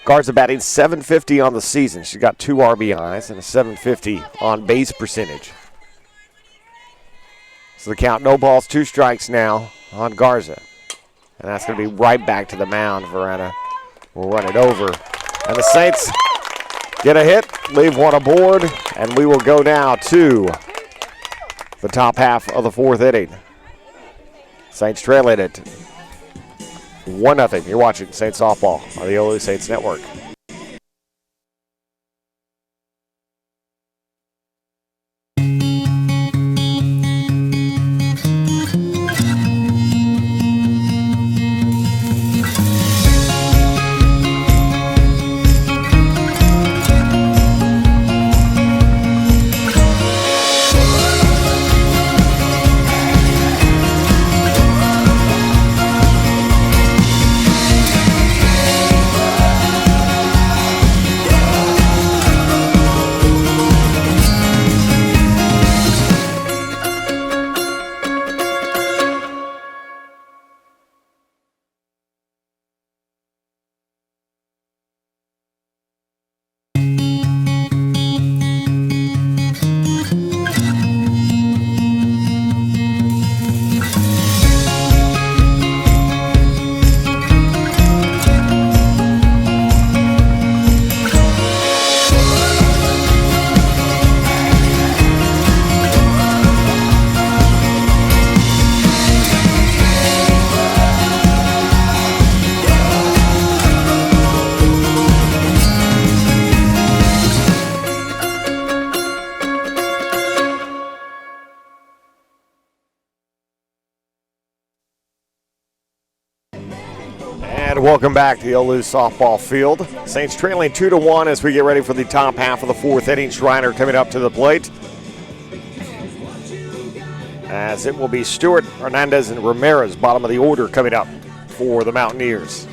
Garza batting .750 on the season. She's got 2 RBIs and a .750 on base percentage. So the count, no balls, 2 strikes now on Garza. And that's going to be right back to the mound. Verana will run it over. And the Saints get a hit, leave 1 aboard, and we will go now to the top half of the 4th inning. Saints trailing it 1-0. You're watching Saints Softball on the OLLU Saints Network. And welcome back to the OLLU Softball Field. Saints trailing 2-1 as we get ready for the top half of the fourth inning. Schreiner coming up to the plate. As it will be Stewart, Hernandez, and Ramirez, bottom of the order, coming up for the Mountaineers.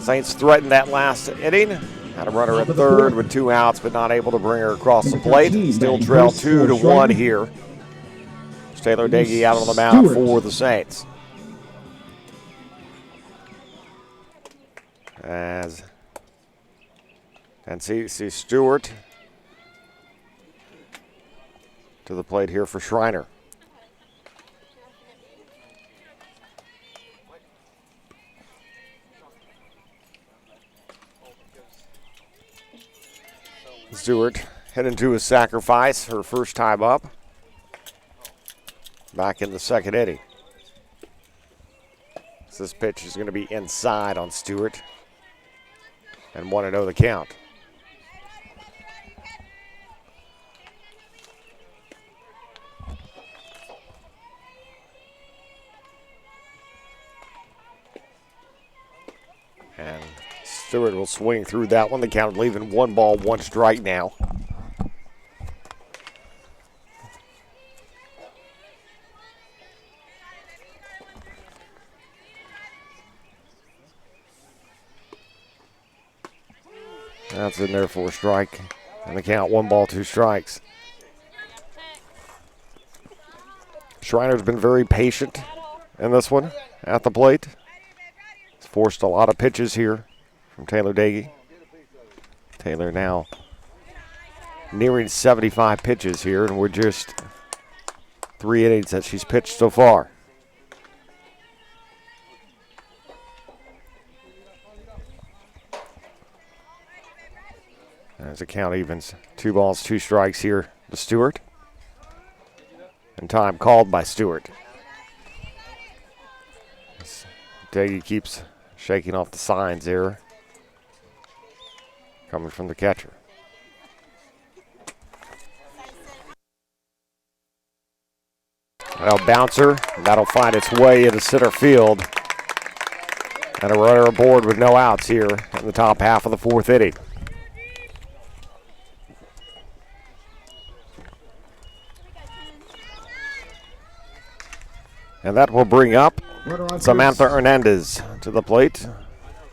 Saints threatened that last inning. Had a runner at third with 2 outs, but not able to bring her across the plate. Still trail 2-1 here. Taylor Dagey out on the mound for the Saints. And see Stewart to the plate here for Schreiner. Stewart heading to a sacrifice, her first time up. Back in the second inning. So this pitch is going to be inside on Stewart. And 1-0 the count. And Stewart will swing through that one. The count leaving 1 ball, 1 strike now. That's in there for a strike. And the count 1 ball, 2 strikes. Schreiner's been very patient in this one at the plate. He's forced a lot of pitches here from Taylor Dagey. Taylor now nearing 75 pitches here, and we're just 3 innings that she's pitched so far. As the count evens, 2 balls, 2 strikes here to Stewart. And time called by Stewart. Dagey keeps shaking off the signs there. Coming from the catcher. That'll bouncer. That'll find its way into center field. And a runner aboard with no outs here in the top half of the fourth inning. And that will bring up Samantha Hernandez to the plate.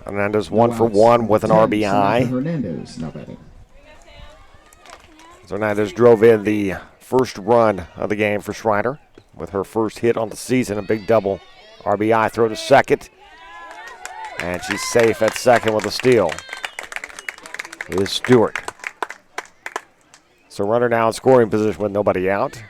Hernandez 1 for 1 with an RBI. Hernandez now batting. Hernandez drove in the first run of the game for Schreiner with her first hit on the season, a big double RBI throw to second. And she's safe at second with a steal. Is Stewart. So runner now in scoring position with nobody out.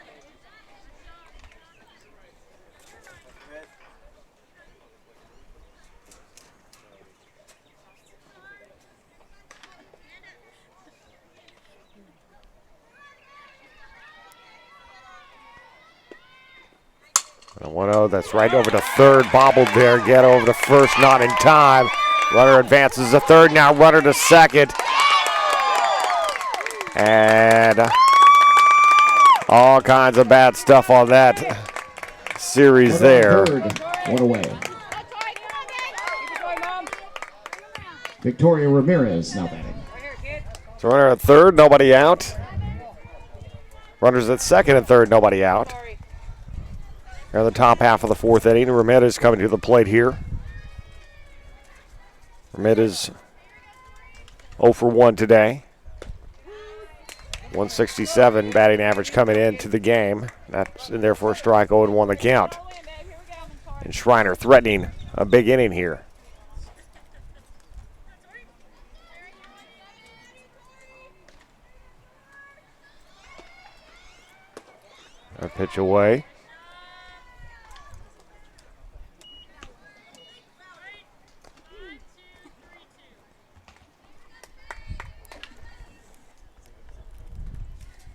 And 1-0, that's right over to third, bobbled there, get over to first, not in time. Runner advances to third, now runner to second. And all kinds of bad stuff on that series there. Third, 1 away. Victoria Ramirez now batting. So runner at third, nobody out. Runners at second and third, nobody out. Here in the top half of the fourth inning, Ramirez coming to the plate here. Ramirez 0 for 1 today. 167 batting average coming into the game. That's in there for a strike, 0-1 the count. And Schreiner threatening a big inning here. A pitch away.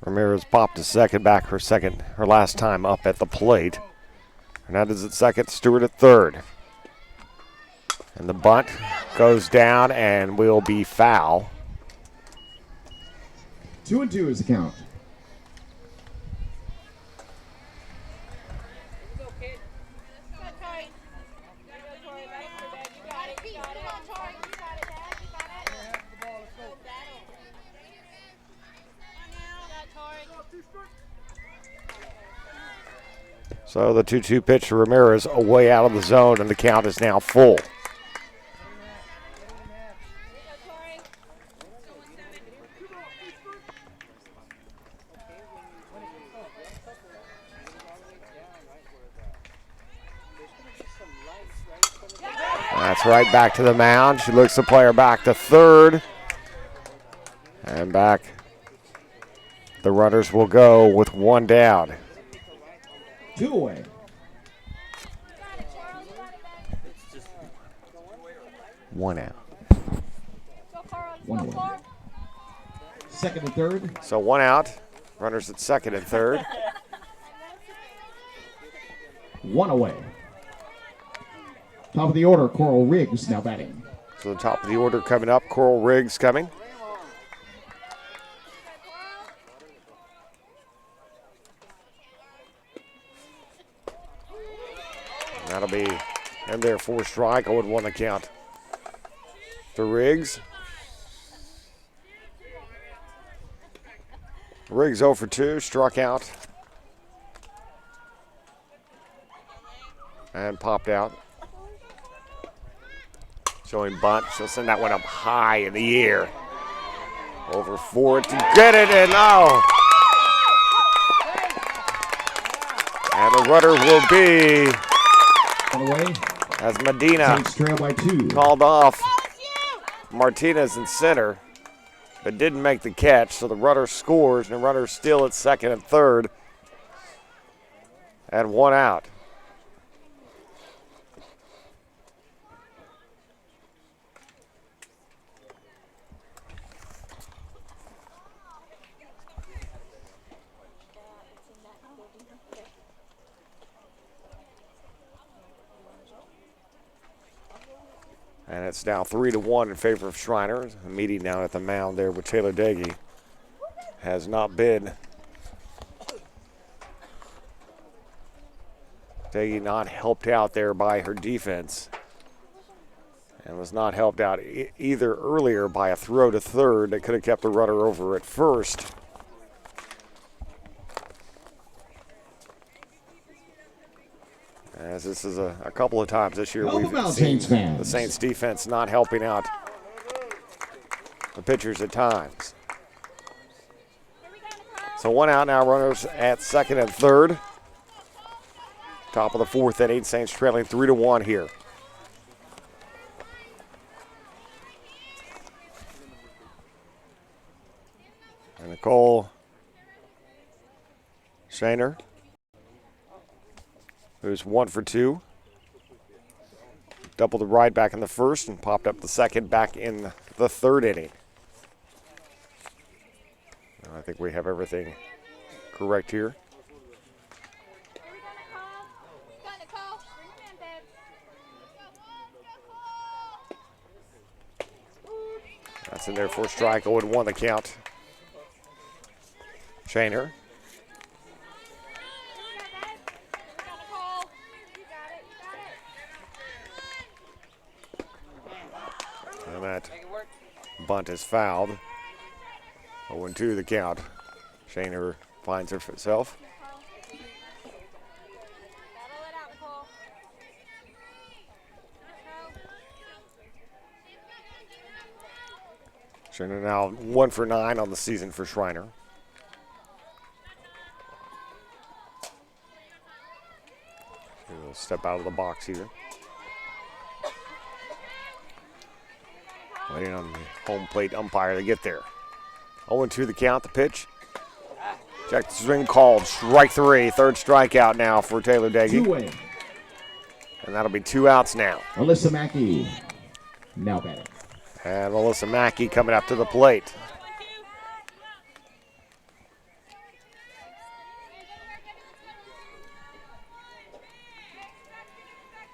Ramirez popped to second, back her last time up at the plate. Hernandez at second, Stewart at third. And the bunt goes down and will be foul. 2-2 is the count. So the 2-2 pitch to Ramirez away out of the zone, and the count is now full. That's right back to the mound. She looks the player back to third. And back. The runners will go with one down. 2 away. One out. 1 away. Second and third. So one out. Runners at second and third. 1 away. Top of the order, Coral Riggs now batting. So the top of the order coming up. Coral Riggs coming. That'll be in there for strike. 0-1 the count to Riggs. Riggs 0 for 2, struck out. And popped out. Showing bunt. She'll send that one up high in the air. Over for it to get it, and oh! And the runner will be Away. as Medina Saints trail by 2. called off Martinez in center, but didn't make the catch. So the runner scores, and the runner's still at second and third, and 1 out. And it's now 3-1 in favor of Schreiner. A meeting down at the mound there with Taylor Daggy has not been. Daggy not helped out there by her defense. And was not helped out either earlier by a throw to third that could have kept the runner over at first. As this is a couple of times this year we've seen the Saints defense not helping out the pitchers at times. So 1 out now, runners at second and third. Top of the fourth inning, Saints trailing 3-1 here. And Nicole Schreiner, who's 1 for 2. Doubled the ride back in the first and popped up the second back in the third inning. I think we have everything correct here. That's in there for a strike. 0-1 the count. Schreiner. And that bunt is fouled. 0-2 the count. Schreiner finds herself. Schreiner now 1 for 9 on the season for Schreiner. She'll step out of the box here. Waiting on the home plate umpire to get there. 0-2 the count, the pitch. Check the swing called. Strike 3. Third strikeout now for Taylor Daggy. 2 away. And that'll be 2 outs now. Alyssa Mackey now batting. And Melissa Mackey coming up to the plate.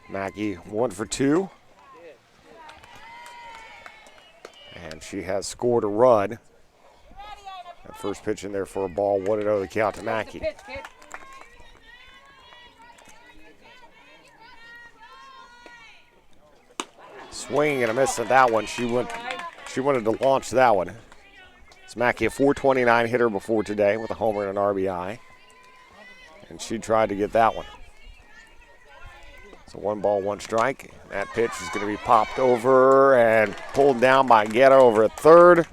Mackey 1 for 2. And she has scored a run. That first pitch in there for a ball. 1-0 the count to Mackey. Swing and a miss at that one. She wanted to launch that one. It's Mackey, a .429 hitter before today with a homer and an RBI. And she tried to get that one. So 1 ball, 1 strike. That pitch is going to be popped over and pulled down by Guetta over at third.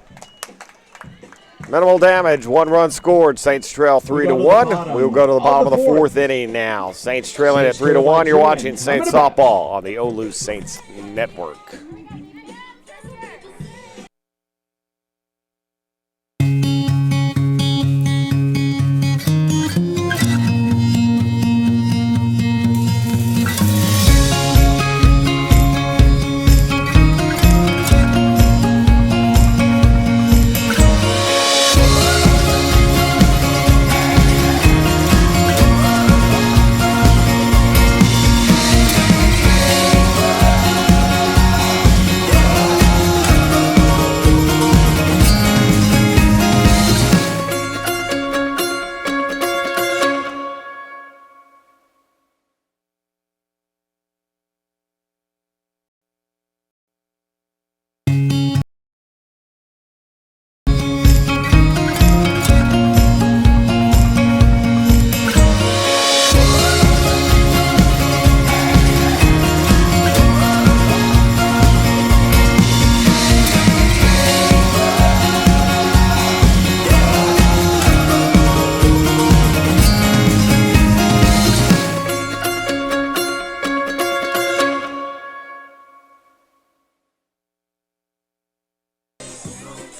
Minimal damage, 1 run scored. Saints trail 3-1. We'll go to the bottom of the 4th inning now. Saints trailing at 3-1. You're watching Saints softball on the OLLU Saints Network.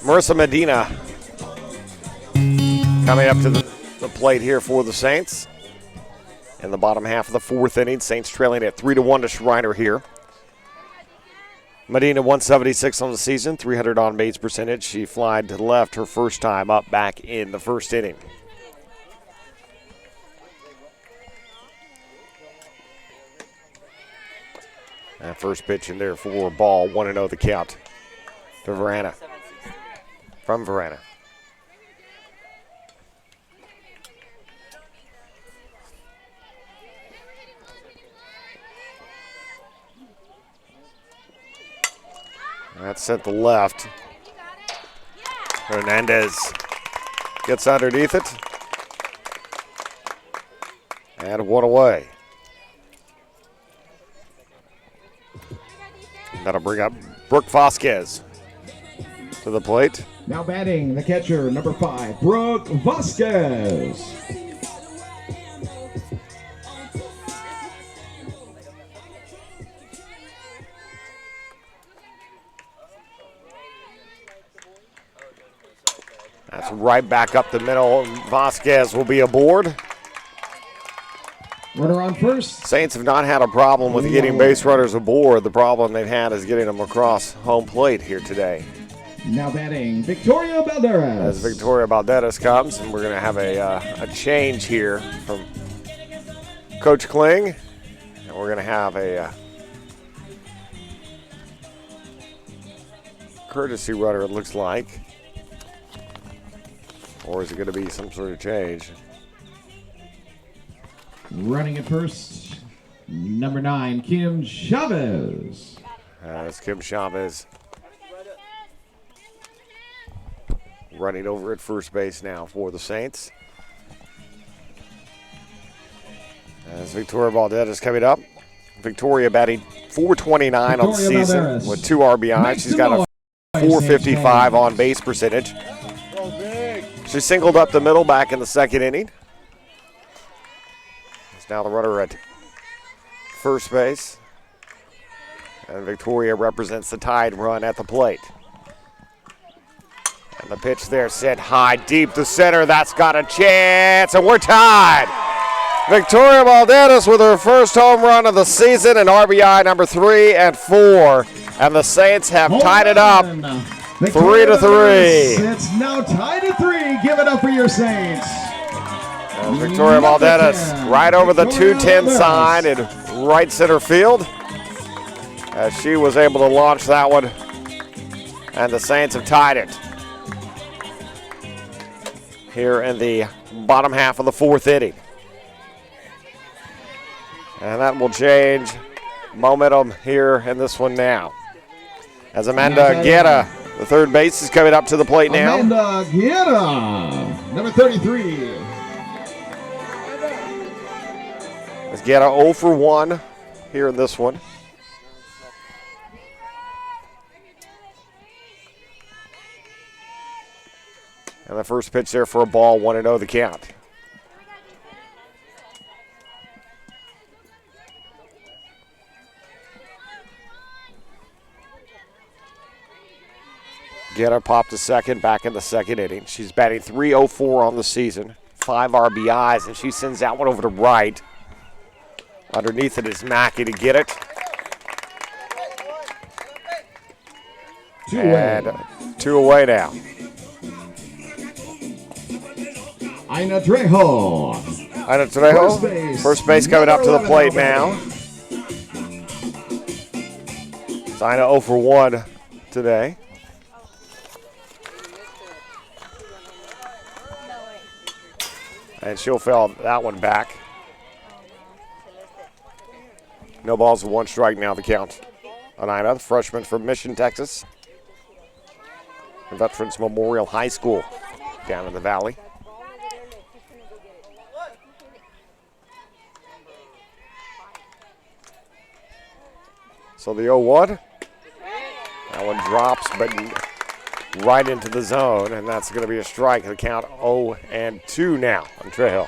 Marissa Medina coming up to the plate here for the Saints. In the bottom half of the 4th inning, Saints trailing at 3-1 to Schreiner here. Medina 176 on the season, 300 on base percentage. She flied to the left her first time up back in the 1st inning. That first pitch in there for ball, 1-0 the count to Verana. From Verana. That's at the left. Hernandez gets underneath it. And 1 away. That'll bring up Brooke Vasquez to the plate. Now batting, the catcher, number 5, Brooke Vasquez. That's right back up the middle. Vasquez will be aboard. Runner on first. Saints have not had a problem with getting base runners aboard. The problem they've had is getting them across home plate here today. Now batting, Victoria Balderas. As Victoria Balderas comes, and we're going to have a change here from Coach Kling. And we're going to have a courtesy runner, it looks like. Or is it going to be some sort of change? Running at first, number 9, Kim Chavez. As Kim Chavez running over at first base now for the Saints. As Victoria Balderas is coming up. Victoria batting .429 on the season Balderas with 2 RBIs. She's got a .455 on base percentage. She singled up the middle back in the 2nd inning. It's now the runner at first base. And Victoria represents the tied run at the plate. And the pitch there sent high, deep to center. That's got a chance, and we're tied. Victoria Balderas with her first home run of the season and RBI number 3 and 4. And the Saints have tied it up 3-3. It's now tied at 3. Give it up for your Saints. And Victoria Balderas right over the 210 sign in right center field. As she was able to launch that one. And the Saints have tied it here in the bottom half of the 4th inning. And that will change momentum here in this one now. As Amanda Guerra, the third base, is coming up to the plate now. Amanda Guerra, number 33. As Guerra 0 for 1 here in this one. And the first pitch there for a ball, 1-0 the count. Get her pop to second, back in the second inning. She's batting .304 on the season, 5 RBIs, and she sends that one over to right. Underneath it is Mackey to get it. Two away now. Ina Trejo. First base coming up to the plate now. It's Ina 0 for 1 today. And she'll foul that one back. No balls and 1 strike now the count on Ina, the freshman from Mission, Texas. Veterans Memorial High School down in the valley. So the 0-1. That one drops, but right into the zone, and that's going to be a strike. The count 0-2 now on Trejo.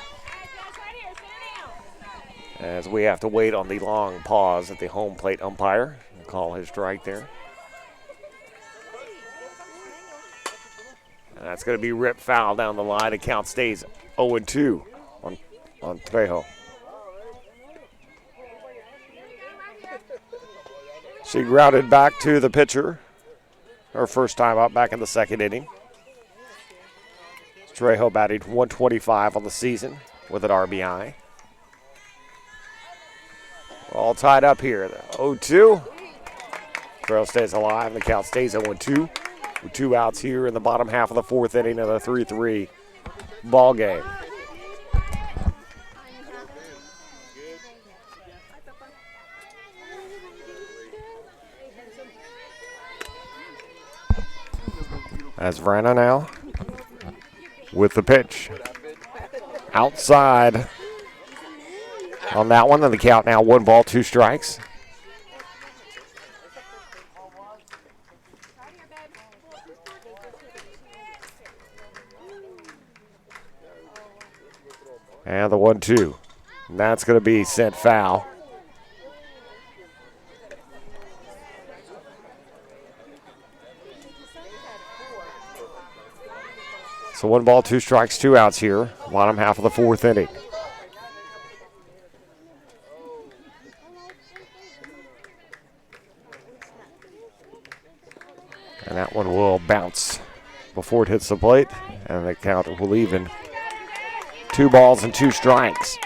As we have to wait on the long pause at the home plate umpire and call his strike there. And that's going to be ripped foul down the line. The count stays 0-2 on Trejo. She grounded back to the pitcher. Her first time up back in the second inning. Trejo batting .125 on the season with an RBI. We're all tied up here. 0-2. Trejo stays alive. The count stays 0-2. With 2 outs here in the bottom half of the 4th inning of the 3-3 ball game. As Verna now with the pitch. Outside on that one. Then the count now 1 ball, 2 strikes. And the 1-2. And that's going to be sent foul. So 1 ball, 2 strikes, 2 outs here. Bottom half of the 4th inning. And that one will bounce before it hits the plate. And the count will even. 2 balls and 2 strikes.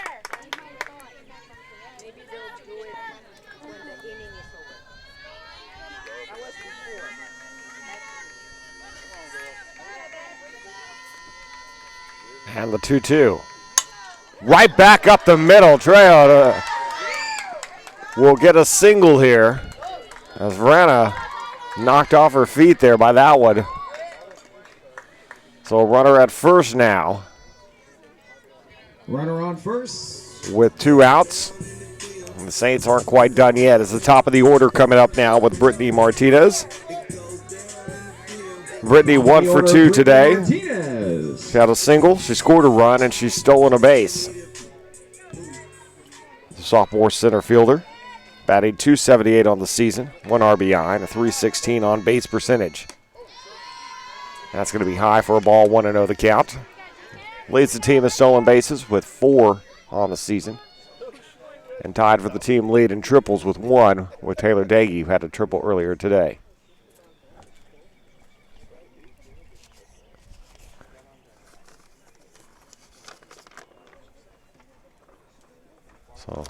And the 2-2. Right back up the middle. Trejo will get a single here. As Verena knocked off her feet there by that one. So a runner at first now. Runner on first. With 2 outs. And the Saints aren't quite done yet. It's the top of the order coming up now with Brittany Martinez. Brittany 1 for 2 today. She had a single, she scored a run, and she's stolen a base. The sophomore center fielder, batting .278 on the season, 1 RBI, and a .316 on base percentage. That's going to be high for a ball, 1-0 the count. Leads the team in stolen bases with 4 on the season. And tied for the team lead in triples with 1 with Taylor Daggy, who had a triple earlier today. So,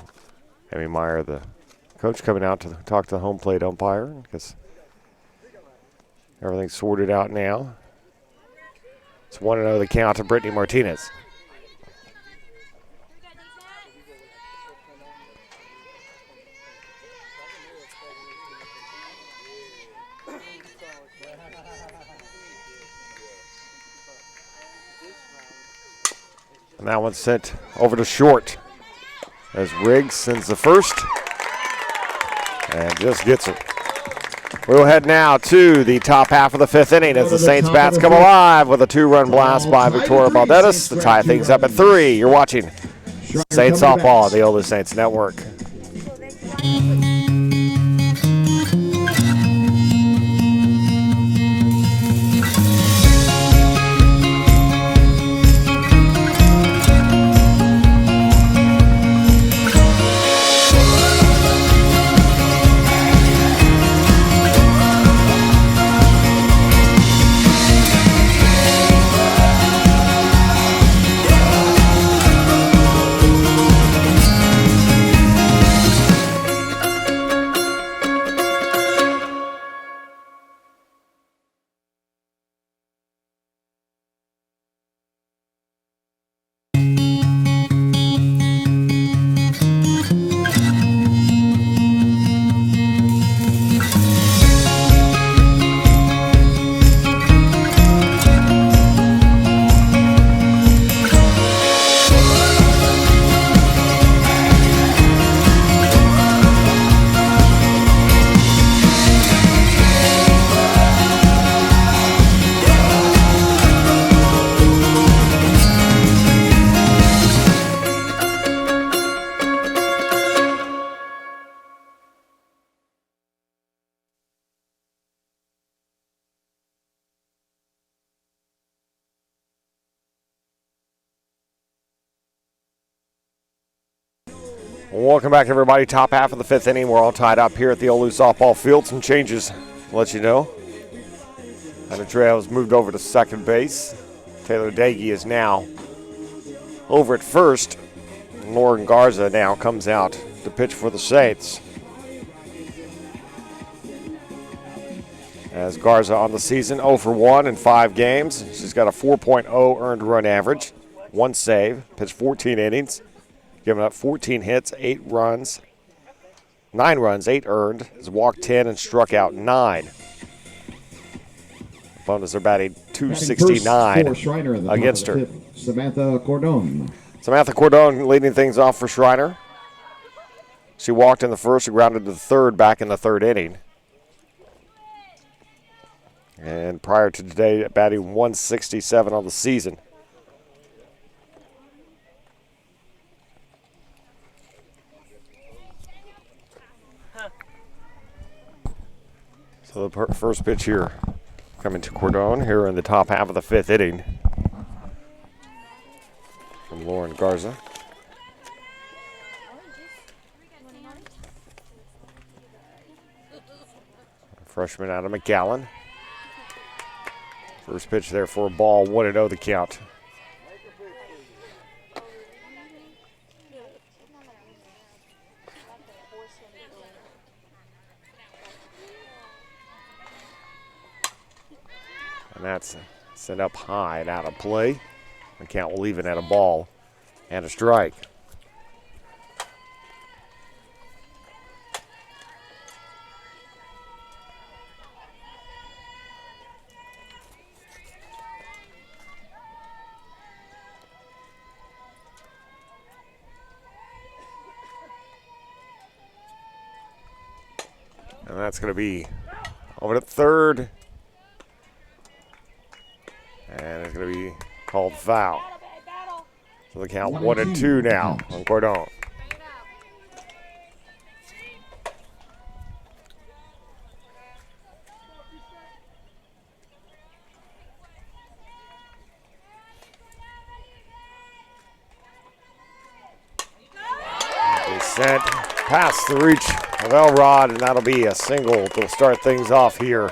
Amy Meyer, the coach, coming out to talk to the home plate umpire because everything's sorted out now. It's 1-0 the count to Brittany Martinez. And that one's sent over to short as Riggs sends the first. And just gets it. We'll head now to the top half of the fifth inning as the Saints bats come alive with a two-run blast by Victoria Baldetis to tie things up at 3. You're watching Saints Softball on the OLLU Saints Network. Welcome back, everybody. Top half of the fifth inning. We're all tied up here at the OLLU Softball Field. Some changes, I'll let you know. Andrea has moved over to second base. Taylor Dagey is now over at first. Lauren Garza now comes out to pitch for the Saints. As Garza on the season, 0 for 1 in 5 games. She's got a 4.0 earned run average, 1 save, pitched 14 innings. Giving up 14 hits, 8 runs, 9 runs, 8 earned. Has walked 10 and struck out 9. Opponents are batting .269 Schreiner against her. Samantha Cordone. Samantha Cordone leading things off for Schreiner. She walked in the first and grounded to the third back in the third inning. And prior to today, batting .167 on the season. So the first pitch here coming to Cordone here in the top half of the fifth inning from Lauren Garza. Freshman out of McAllen. First pitch there for a ball, 1-0 the count. And that's sent up high and out of play. The count will leave it at a ball and a strike. And that's going to be over to third. And it's going to be called foul. So the count 1-2 now on Cordone. They sent past the reach of Elrod, and that'll be a single to start things off here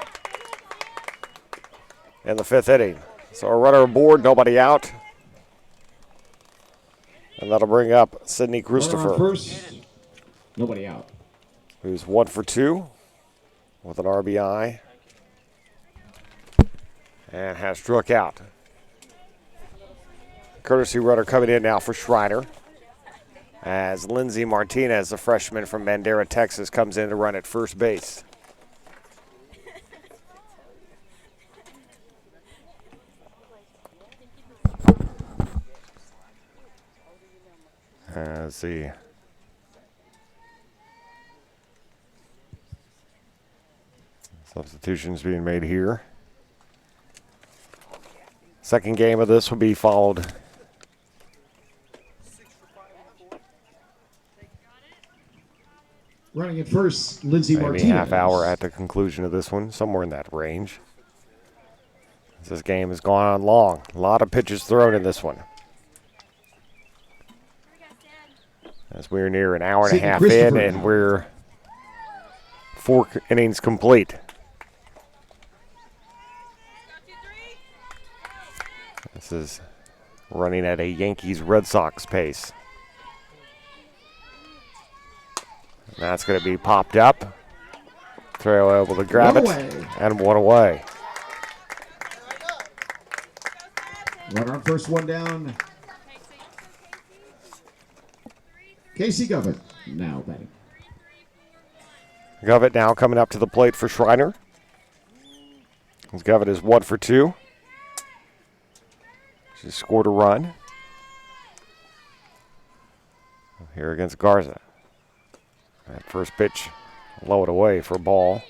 in the fifth inning. So a runner aboard, nobody out. And that'll bring up Sydney Christopher. First, nobody out. Who's 1 for 2 with an RBI. And has struck out. Courtesy runner coming in now for Schreiner. As Lindsay Martinez, a freshman from Bandera, Texas, comes in to run at first base. Let's see. Substitutions being made here. Second game of this will be followed. Running at first, Lindsay Maybe Martinez. half hour at the conclusion of this one, somewhere in that range. This game has gone on long. A lot of pitches thrown in this one. As we're near an hour and a half in, and we're 4 innings complete. This is running at a Yankees-Red Sox pace. And that's going to be popped up. Throw able to grab it, and one away. Runner on first, one down. Casey Govett now batting. Govett now coming up to the plate for Schreiner. As Govett is 1 for 2. She scored a run. Here against Garza. That first pitch, low it away for a ball.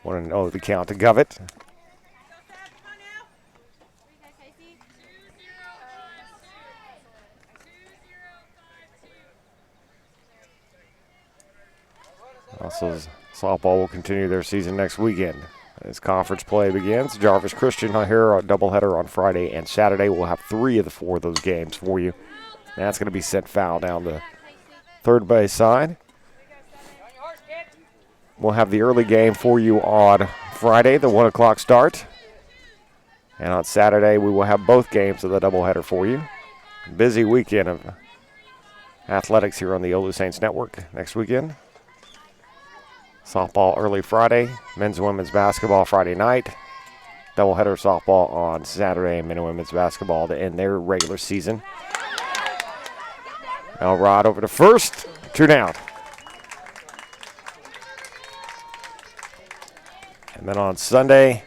1-0 the count to Govett. Also, softball will continue their season next weekend. As conference play begins, Jarvis Christian here a doubleheader on Friday and Saturday. We'll have 3 of the 4 of those games for you. That's going to be sent foul down the third base side. We'll have the early game for you on Friday, the 1 o'clock start. And on Saturday, we will have both games of the doubleheader for you. Busy weekend of athletics here on the OLLU Saints Network next weekend. Softball early Friday, men's and women's basketball Friday night. Doubleheader softball on Saturday, men and women's basketball to end their regular season. Elrod over to first, 2 down. And then on Sunday,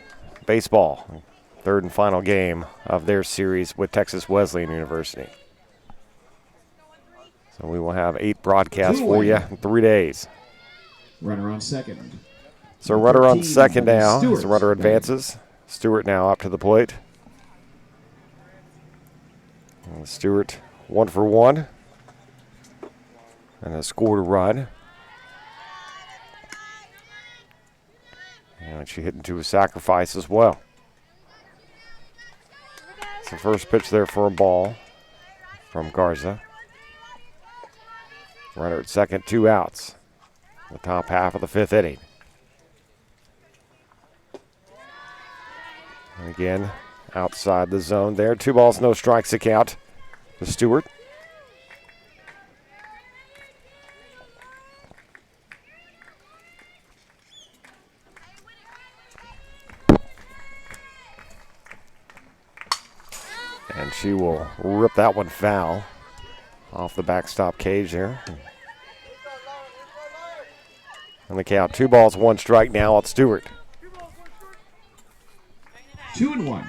baseball, third and final game of their series with Texas Wesleyan University. So we will have 8 broadcasts for you in 3 days. Runner on second. So runner on second now as the runner advances. Stewart now up to the plate. And Stewart 1 for 1. And has scored a run. And she hit into a sacrifice as well. It's the first pitch there for a ball from Garza. Runner at second, 2 outs. The top half of the 5th inning. And again, outside the zone there. 2 balls, no strikes to count to Stewart. And she will rip that one foul off the backstop cage there. And the count, 2 balls, 1 strike now at Stewart. 2-1.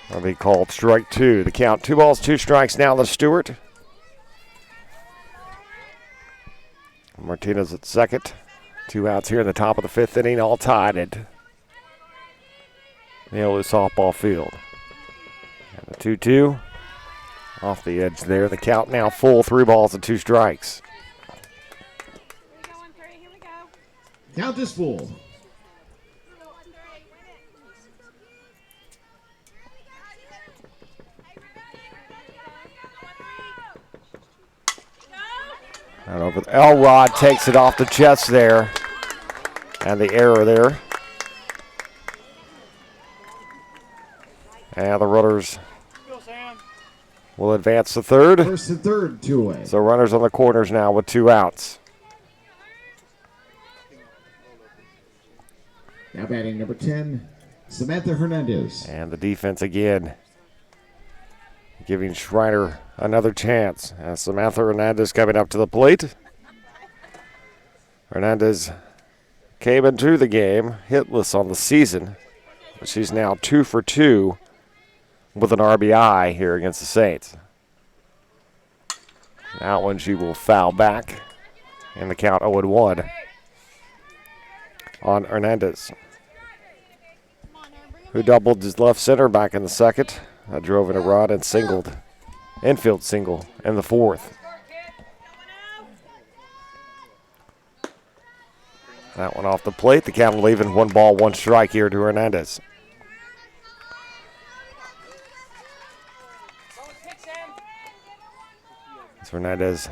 That'll be called strike 2. The count, 2 balls, 2 strikes now to Stewart. Martinez at second. 2 outs here in the top of the 5th inning, all tied at the OLLU Softball Field. And the 2-2 off the edge there. The count now full, 3 balls and 2 strikes. Count is full. And over Elrod takes it off the chest there. And the error there. And the runners will advance to third. First and third, 2 away. So runners on the corners now with 2 outs. Now batting number 10, Samantha Hernandez. And the defense again giving Schreiner another chance. As Samantha Hernandez coming up to the plate. Hernandez came into the game hitless on the season. But she's now 2 for 2 with an RBI here against the Saints. That one she will foul back, and the count 0-1 on Hernandez, who doubled his left center back in the second. That drove in a run and singled, infield single in the fourth. That one off the plate. The count leaving 1 ball, 1 strike here to Hernandez. It's Hernandez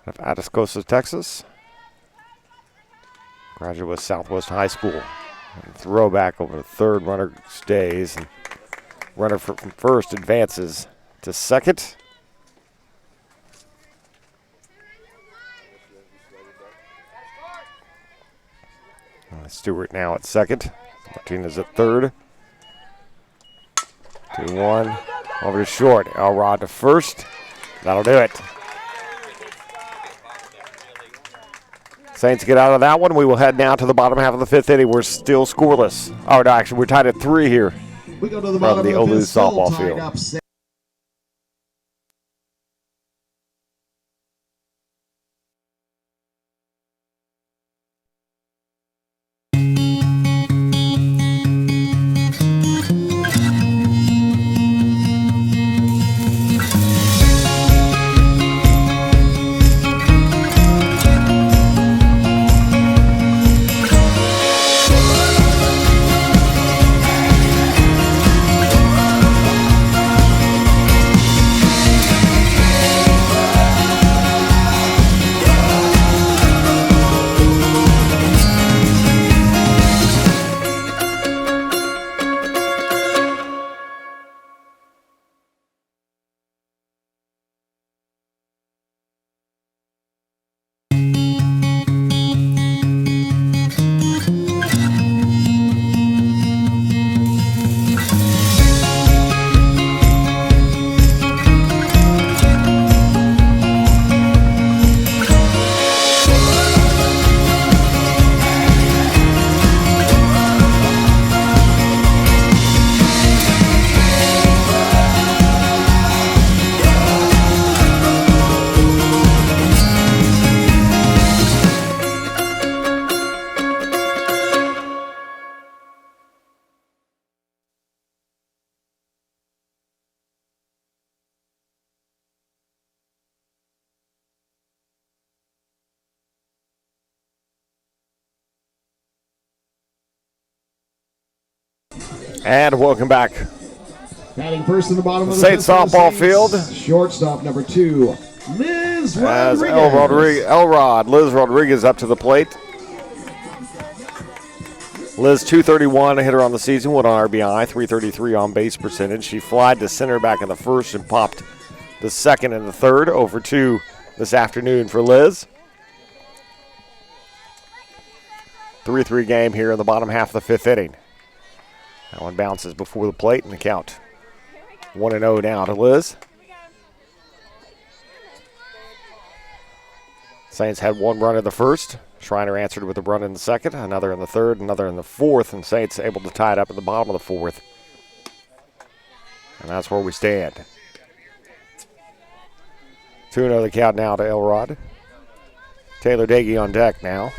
of Atascosa, Texas. Graduate of Southwest High School. And throwback over the third. Runner stays. And runner from first advances to second. Stewart now at second. Martinez at third. 2-1. Over to short. Elrod to first. That'll do it. Saints get out of that one. We will head now to the bottom half of the 5th inning. We're still scoreless. Oh, no, actually, we're tied at 3 here. We go to the bottom of the OLLU Softball Field. And welcome back. Batting first in the bottom of the Saints softball field. Shortstop number 2, Liz As Rodriguez. Liz Rodriguez up to the plate. Liz, 231, a hitter on the season, 1 on RBI, 333 on base percentage. She flied to center back in the first and popped the second and the third. Over 2 this afternoon for Liz. 3-3 game here in the bottom half of the 5th inning. That one bounces before the plate and the count 1-0 now to Liz. Saints had 1 run in the first. Schreiner answered with a run in the second, another in the third, another in the fourth, and Saints able to tie it up at the bottom of the 4th. And that's where we stand. 2-0 the count now to Elrod. Taylor Dagey on deck now.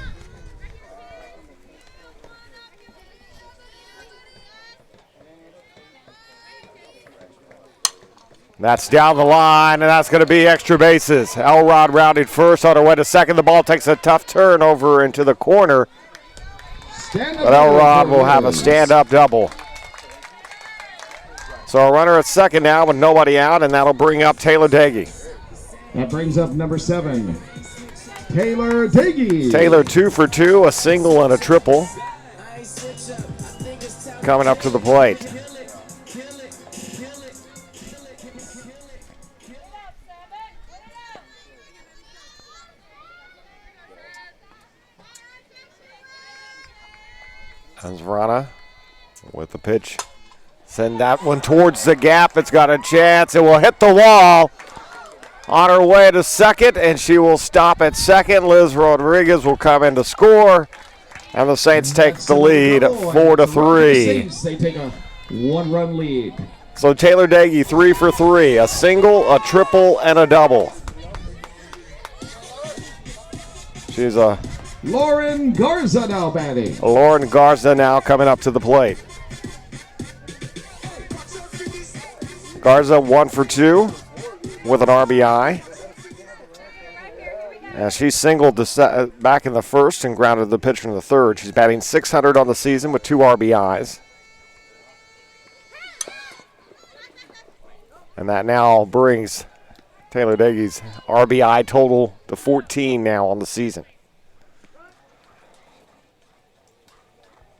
That's down the line, and that's going to be extra bases. Elrod rounded first on her way to second. The ball takes a tough turn over into the corner. But Elrod will have a stand-up double. So a runner at second now with nobody out, and that'll bring up Taylor Dagey. That brings up number 7, Taylor Dagey. Taylor 2 for 2, a single and a triple. Coming up to the plate. Anzvarana with the pitch. Send that one towards the gap. It's got a chance. It will hit the wall. On her way to second, and she will stop at second. Liz Rodriguez will come in to score, and the Saints take the lead 4-3. They take a 1-run lead. So Taylor Daggy 3 for 3, a single, a triple, and a double. She's a Lauren Garza now batting. Lauren Garza now coming up to the plate. Garza 1 for 2 with an RBI. And she singled back in the first and grounded the pitcher in the third. She's batting .600 on the season with 2 RBIs. And that now brings Taylor Daggy's RBI total to 14 now on the season.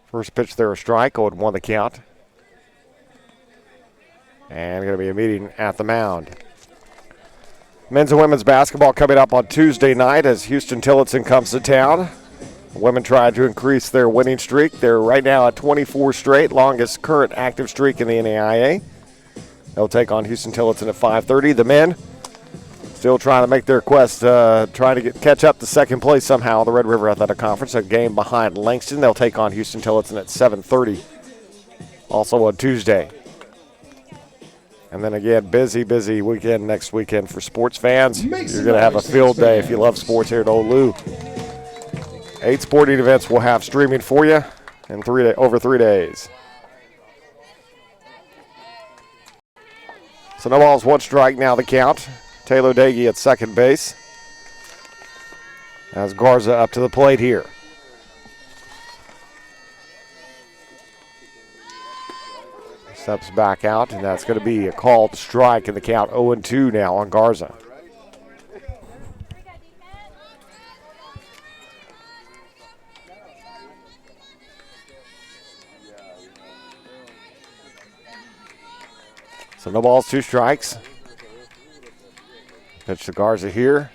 First pitch there, a strike, 0-1 the count. And going to be a meeting at the mound. Men's and women's basketball coming up on Tuesday night as Houston Tillotson comes to town. The women try to increase their winning streak. They're right now at 24 straight, longest current active streak in the NAIA. They'll take on Houston Tillotson at 5:30. The men still trying to make their quest, trying to catch up to second place somehow in the Red River Athletic Conference. A game behind Langston. They'll take on Houston Tillotson at 7:30. Also on Tuesday. And then again, busy weekend next weekend for sports fans. You're going to have a field day if you love sports here at OLLU. 8 sporting events we'll have streaming for you in over 3 days. So no balls, 1 strike now the count. Taylor Daggy at second base. As Garza up to the plate here. Steps back out, and that's going to be a called strike in the count. 0-2 now on Garza. So no balls, 2 strikes. Pitch to Garza here.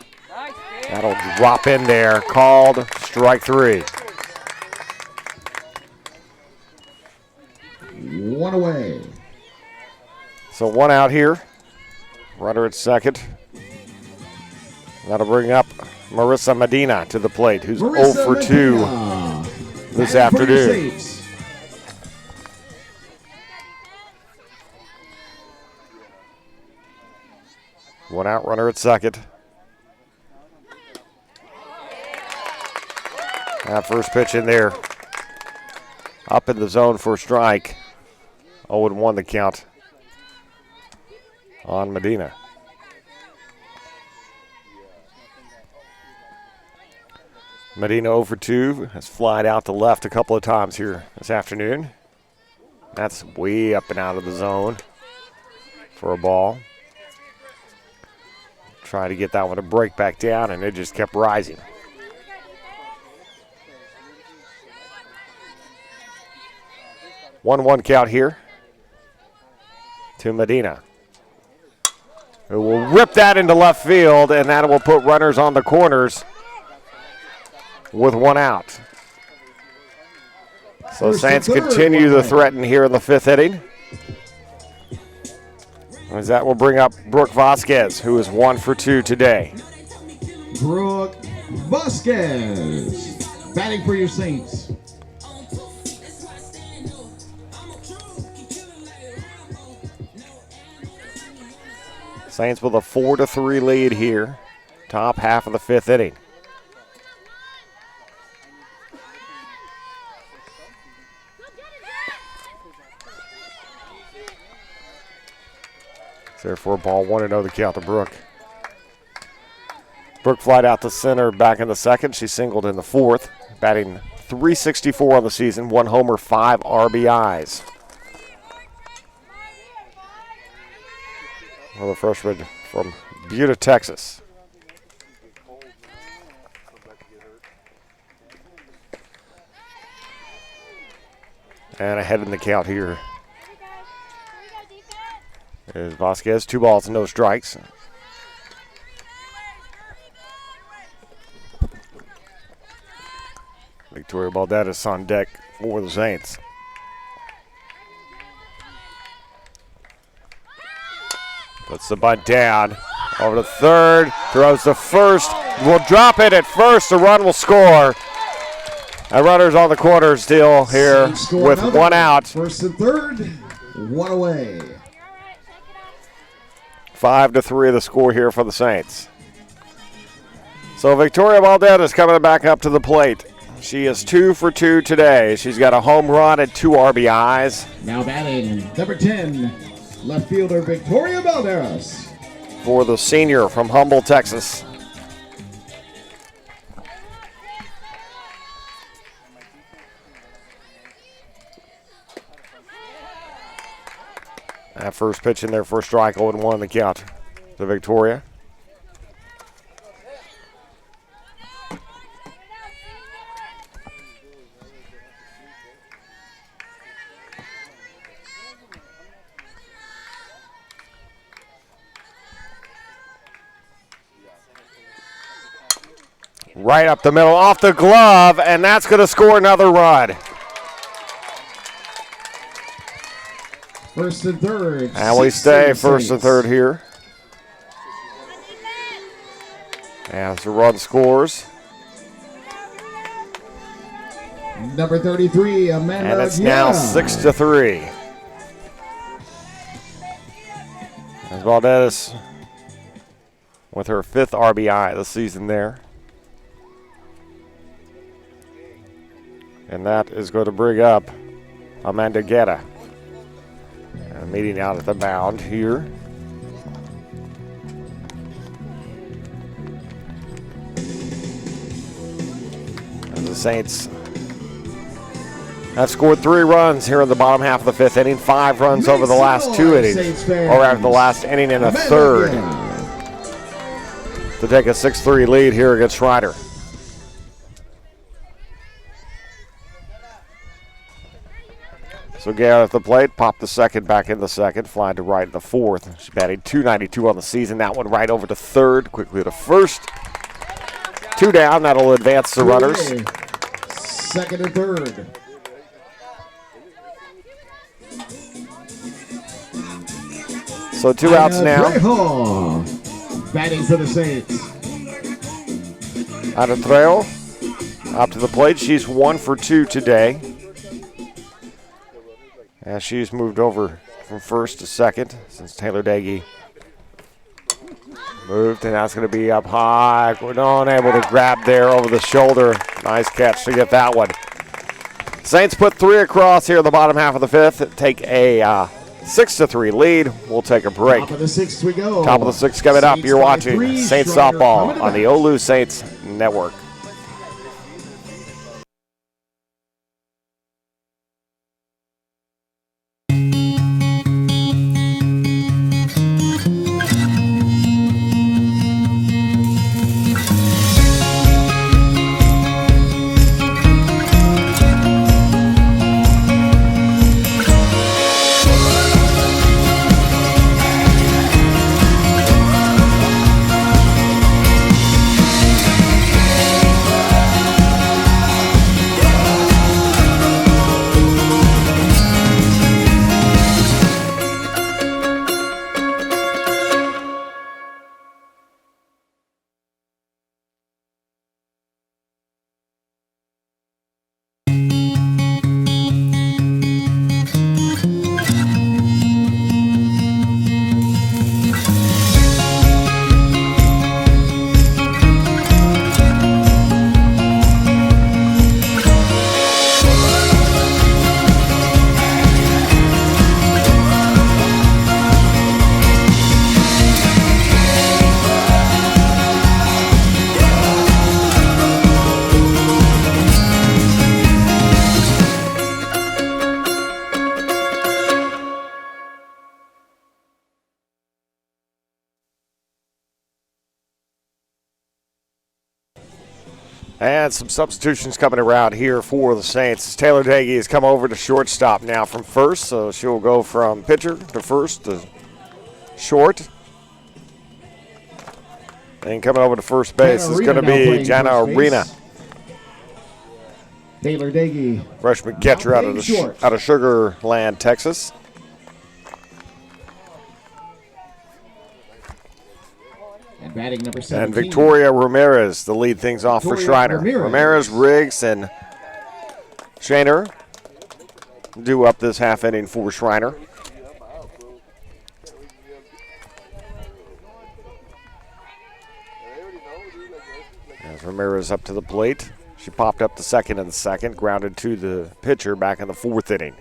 That'll drop in there. Called strike 3. 1 away. So 1 out here. Runner at second. That'll bring up Marissa Medina to the plate, who's 0 for 2 this afternoon. 1 out, runner at second. That first pitch in there. Up in the zone for a strike. 0-1 the count on Medina. Medina 0 for 2 has flied out to left a couple of times here this afternoon. That's way up and out of the zone for a ball. Trying to get that one to break back down, and it just kept rising. One count here to Medina, who will rip that into left field, and that will put runners on the corners with 1 out. So Saints continue to threaten here in the 5th inning. As that will bring up Brooke Vasquez, who is 1 for 2 today. Brooke Vasquez batting for your Saints. Saints with a 4-3 lead here, top half of the 5th inning. Therefore, ball 1-0 the count to Brooke. Brooke flied out to center back in the second. She singled in the 4th, batting .364 on the season, 1 homer, 5 RBIs. Another freshman from Buda, Texas. And ahead in the count here is Vasquez. 2 balls and no strikes. Victoria Balderas on deck for the Saints. Puts the bunt down. Over to third. Throws to first. Will drop it at first. The run will score. And runners on the corner still here with 1 out. First and third. one away. 5-3 the score here for the Saints. So Victoria Valdez is coming back up to the plate. She is 2 for 2 today. She's got a home run and 2 RBIs. Now batting, number 10, left fielder Victoria Valdez. For the senior from Humboldt, Texas. That first pitch in there for a strike, 0-1 in the count to Victoria. Right up the middle, off the glove, and that's going to score another run. First and third. And we stay first and third here. As the run scores. Number 33, Amanda. And it's now 6-3. As Valdez with her 5th RBI of the season there. And that is going to bring up Amanda Guerra. Meeting out at the mound here. As the Saints have scored 3 runs here in the bottom half of the 5th inning. 5 runs over the last 2 innings. Or after the last inning and a third. To take a 6-3 lead here against Schreiner. So Garrett at the plate, popped the second back in the second, flying to right in the 4th. She's batting .292 on the season. That one right over to third, quickly to first. 2 down, that'll advance the runners. Second and third. So 2 outs now. Trejo batting for the Saints. Ana Trejo up to the plate. She's 1 for 2 today. As she's moved over from first to second since Taylor Daggy moved, and that's going to be up high. We're not able to grab there over the shoulder. Nice catch to get that one. Saints put 3 across here in the bottom half of the 5th. Take a 6-3 lead. We'll take a break. Top of the 6th we go. Top of the 6th coming up. You're watching Saints Softball on the OLLU Saints Network. And some substitutions coming around here for the Saints. Taylor Daggy has come over to shortstop now from first, so she'll go from pitcher to first to short. And coming over to first base is going to be Jana Arena. Taylor Daggy, freshman catcher out of Sugar Land, Texas. And batting number 17. And Victoria Ramirez to lead things off for Schreiner. Ramirez, Riggs, and Schreiner do up this half inning for Schreiner. Ramirez up to the plate. She popped up the second in the second, grounded to the pitcher back in the fourth inning.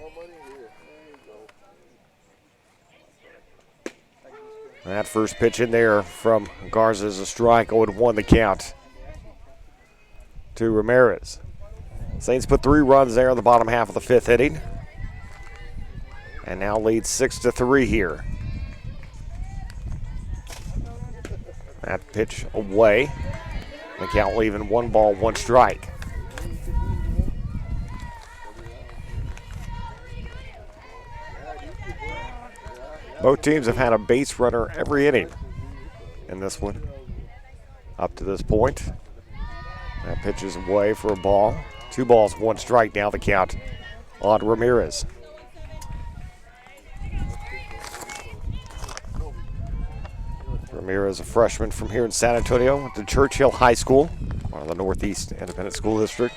That first pitch in there from Garza is a strike, 0-1 the count to Ramirez. Saints put 3 runs there in the bottom half of the fifth inning, and now lead 6-3 here. That pitch away. The count leaving 1 ball, 1 strike. Both teams have had a base runner every inning in this one up to this point. That pitch is away for a ball. 2 balls, 1 strike. Now the count on Ramirez. Ramirez, a freshman from here in San Antonio, went to Churchill High School, one of the Northeast Independent School District.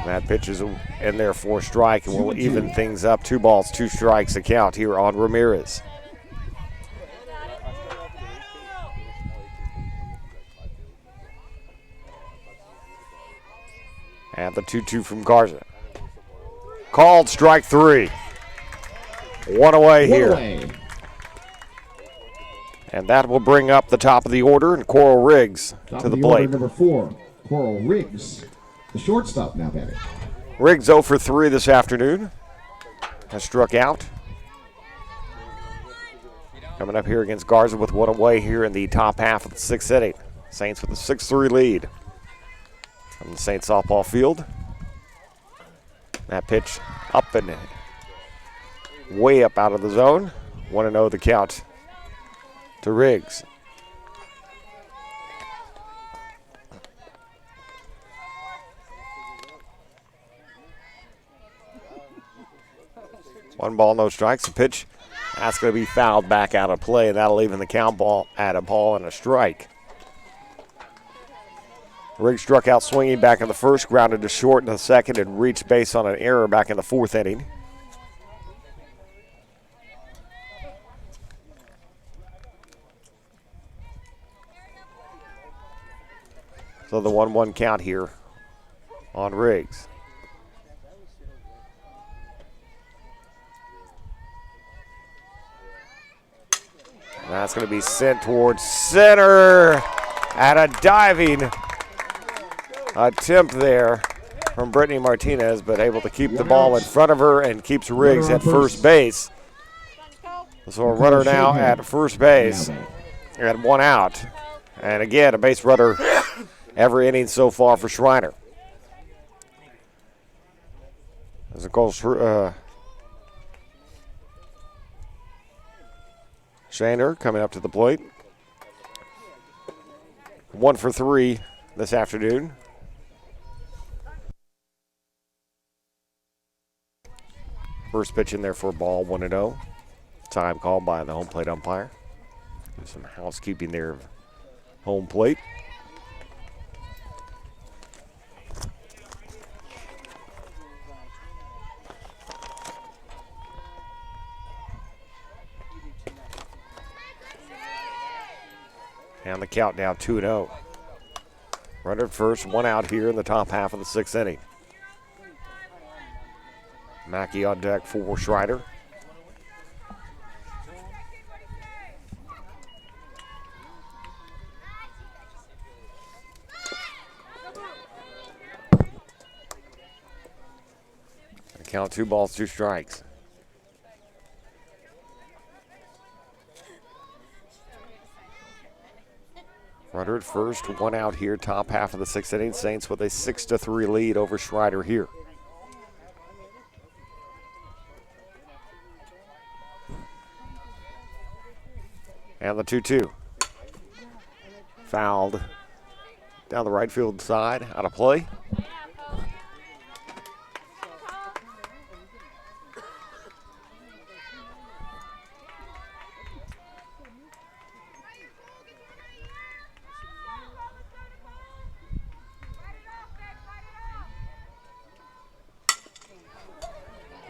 That pitch is in there for a strike, and will even things up. 2 balls, 2 strikes, the count here on Ramirez. And the 2-2 from Garza. Called strike 3. 1 away here. And that will bring up the top of the order, and Coral Riggs to the plate. Number 4, Coral Riggs, the shortstop now batting. Riggs 0 for 3 this afternoon. Has struck out. Coming up here against Garza with 1 away here in the top half of the 6th inning. Saints with a 6-3 lead from the Saints softball field. That pitch up and way up out of the zone. 1-0 the count to Riggs. One ball, no strikes. The pitch, that's going to be fouled back out of play, and that'll even the count ball at a ball and a strike. Riggs struck out swinging back in the first, grounded to short in the second, and reached base on an error back in the 4th inning. So the 1-1 count here on Riggs. And that's going to be sent towards center, at a diving attempt there from Brittany Martinez, but able to keep the ball in front of her and keeps Riggs at first base. So a runner now at first base at 1 out. And again, a base runner every inning so far for Schreiner. As it goes Schreiner coming up to the plate. 1 for 3 this afternoon. First pitch in there for a ball, 1-0. Time called by the home plate umpire. Do some housekeeping there of home plate. And the count now 2-0. Runner at first, 1 out here in the top half of the 6th inning. Mackey on deck for Schreiner. The count 2 balls, 2 strikes. Runner at first, 1 out here, top half of the 6th inning. Saints with a 6-3 lead over Schreiner here. And the 2-2. Fouled down the right field side, out of play.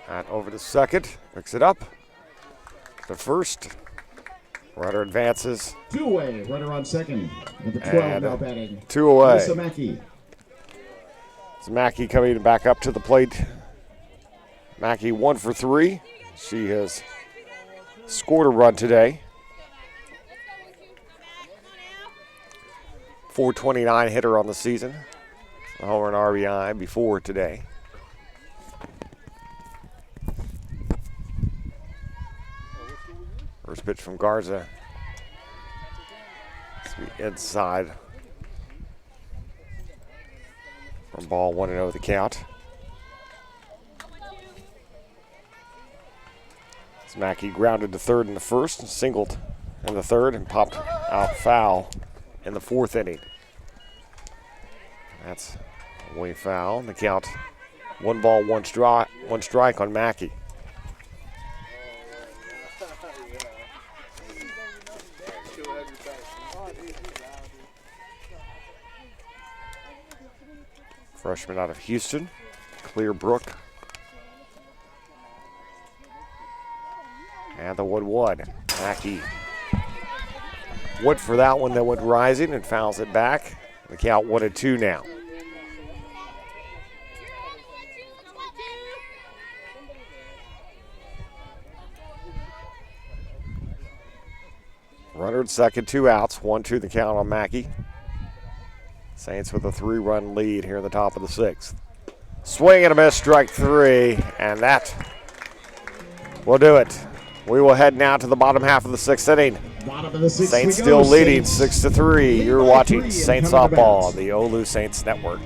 And over to second, picks it up. The first. Runner advances. 2 away. Runner on second. Number 12 now batting. 2 away. Mackey. It's Mackey coming back up to the plate. Mackey 1 for 3. She has scored a run today. 429 hitter on the season. A homer and RBI before today. First pitch from Garza. It's the inside. From ball 1-0 the count. It's Mackey grounded to third in the first, singled in the third, and popped out foul in the 4th inning. That's way foul. The count 1 ball, 1 strike on Mackey. Freshman out of Houston, Clearbrook. And the 1-1. Mackey went for that one that went rising and fouls it back. The count 1-2 now. Runner at second, 2 outs, 1-2 the count on Mackey. Saints with a 3-run lead here in the top of the 6th. Swing and a miss, strike 3, and that will do it. We will head now to the bottom half of the 6th inning. Bottom of the 6th Saints we still go, leading Saints. 6-3. You're watching Lead by 3 Saints and coming to Softball bat. on the OLLU Saints Network.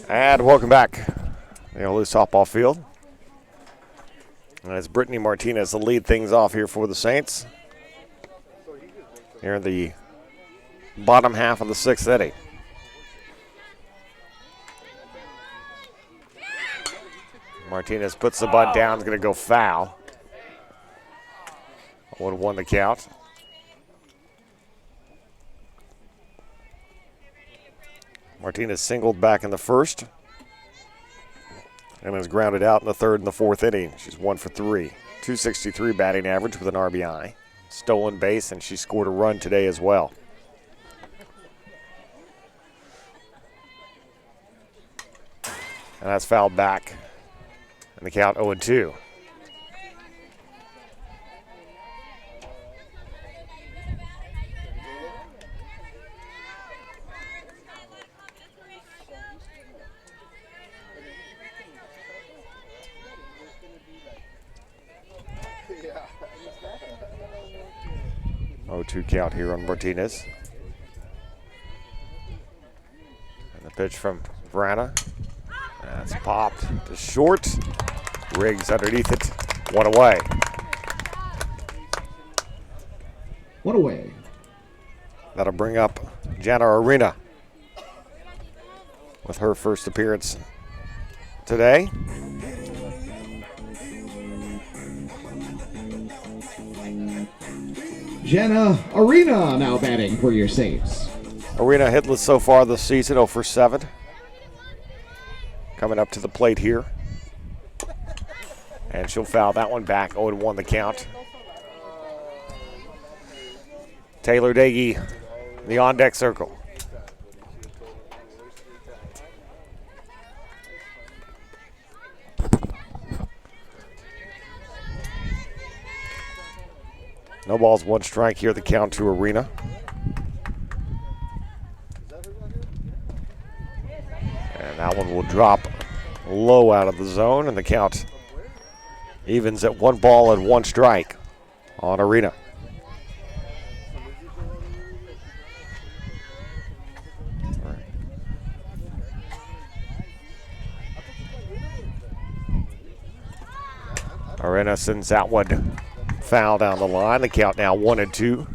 And welcome back to the OLLU Softball Field. And it's Brittany Martinez to lead things off here for the Saints. Here in the bottom half of the 6th inning. Martinez puts the bunt down, is going to go foul. 1-1 the count. Martinez singled back in the first and is grounded out in the 3rd and the 4th inning. She's 1 for 3. 263 batting average with an RBI. Stolen base, and she scored a run today as well. And that's fouled back. And the count 0-2. Two count here on Martinez. And the pitch from Vrana. That's popped to short. Riggs underneath it. 1 away. 1 away. That'll bring up Jana Arena. with her first appearance today. Jenna Arena now batting for your Saints. Arena hitless so far this season, 0 for 7. Coming up to the plate here. And she'll foul that one back, 0-1 the count. Taylor Dagey, the on-deck circle. No balls, 1 strike here, the count to Arena. And that one will drop low out of the zone, and the count evens at 1 ball and 1 strike on Arena. Arena sends that one foul down the line. The count now 1-2.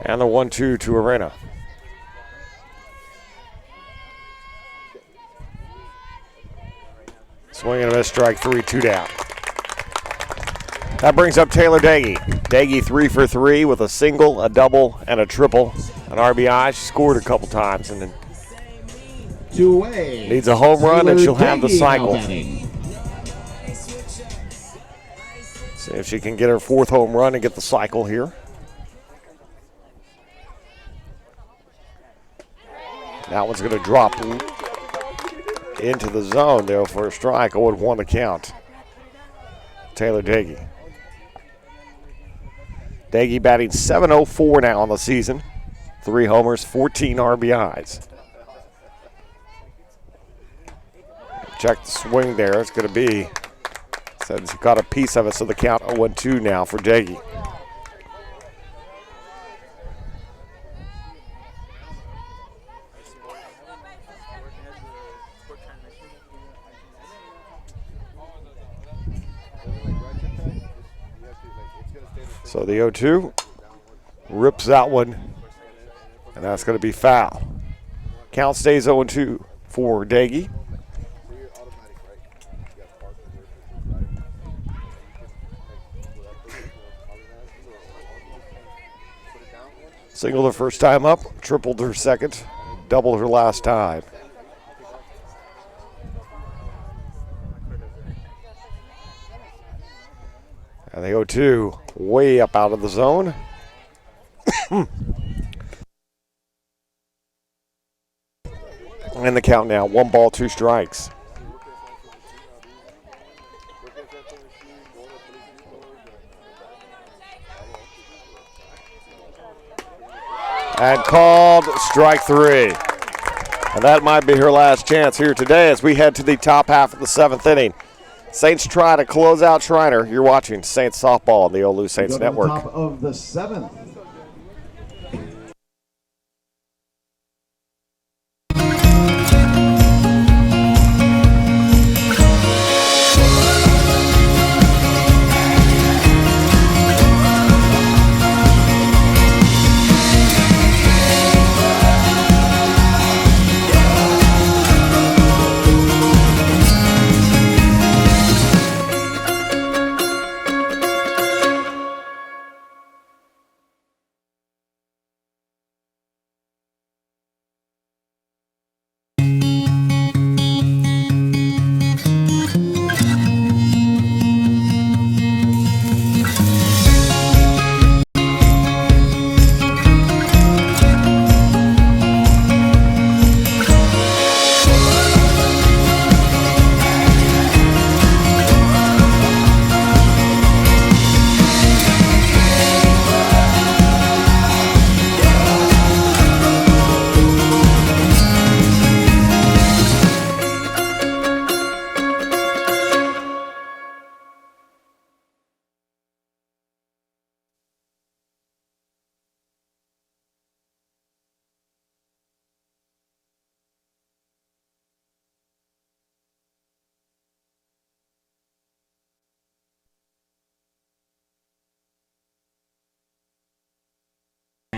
And the 1-2 to Arena. Swing and a miss, strike 3, 2 down. That brings up Taylor Dagey. Dagey 3 for 3 with a single, a double, and a triple. An RBI. She scored a couple times and then needs a home run, and she'll have the cycle. See if she can get her 4th home run and get the cycle here. That one's going to drop into the zone there for a strike. 0-1 the count. Taylor Dagey. Dagey batting .704 now on the season. 3 homers, 14 RBIs. Check the swing there. It's going to be, says he caught a piece of it, so the count 0-2 now for Dagey. So the 0-2 rips that one, and that's going to be foul. Count stays 0-2 for Dagey. Singled her first time up, tripled her second, doubled her last time. And the 0-2 way up out of the zone. And the count now, 1 ball, 2 strikes. And called strike 3. And that might be her last chance here today as we head to the top half of the 7th inning. Saints try to close out Schreiner. You're watching Saints Softball on the OLLU Saints Network. Top of the 7th.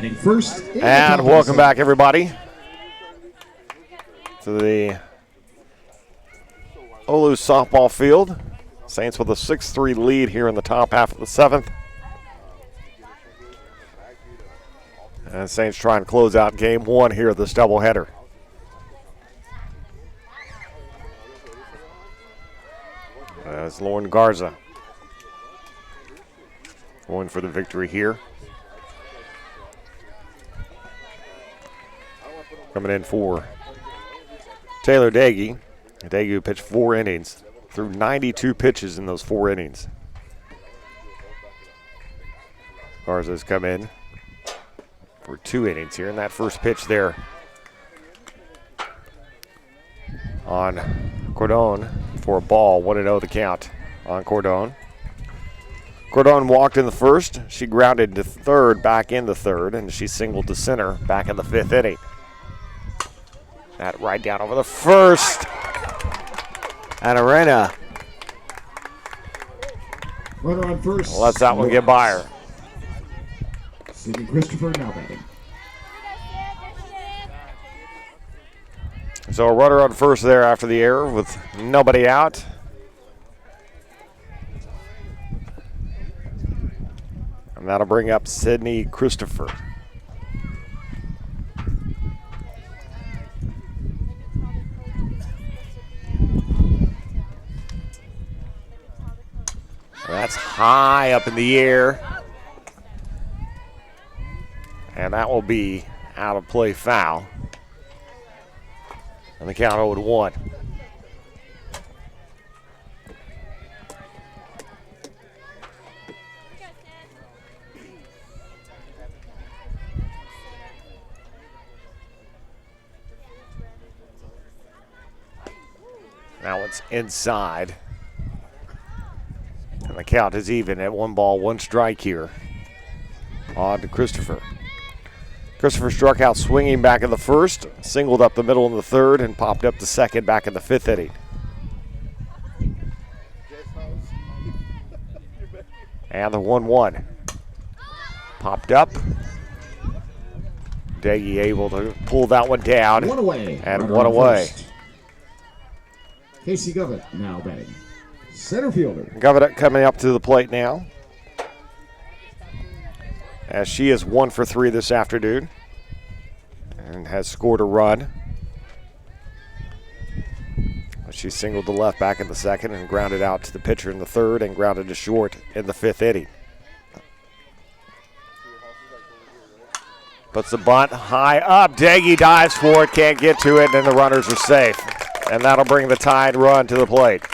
Batting first. And welcome back, everybody, to the OLLU Softball Field. Saints with a 6-3 lead here in the top half of the 7th. And Saints trying to close out game 1 here of this doubleheader. As Lauren Garza going for the victory here. Coming in for Taylor Daggy. Daggy pitched 4 innings, threw 92 pitches in those 4 innings. Garza's come in for 2 innings here, and that first pitch there on Cordone for a ball. 1-0 the count on Cordone. Cordone walked in the first. She grounded to third, back in the third, and she singled to center back in the 5th inning. That right down over the first. And Arena Runner on first. lets that one get by her. Sidney Christopher now batting. So a runner on first there after the error with nobody out. And that'll bring up Sidney Christopher. That's high up in the air. And that will be out of play foul. And the count 0-1. Now it's inside. And the count is even at 1 ball, 1 strike here on to Christopher. Christopher struck out swinging back in the first, singled up the middle in the third, and popped up to second back in the 5th inning. And the 1-1. Popped up. Daggy able to pull that one down. One away. And one away. First. Casey Govett now batting. Center fielder. Govett coming up to the plate now, as she is 1 for 3 this afternoon and has scored a run. She singled to left back in the 2nd and grounded out to the pitcher in the 3rd and grounded to short in the 5th inning. Puts the bunt high up. Daggy dives for it, can't get to it, and the runners are safe. And that'll bring the tied run to the plate.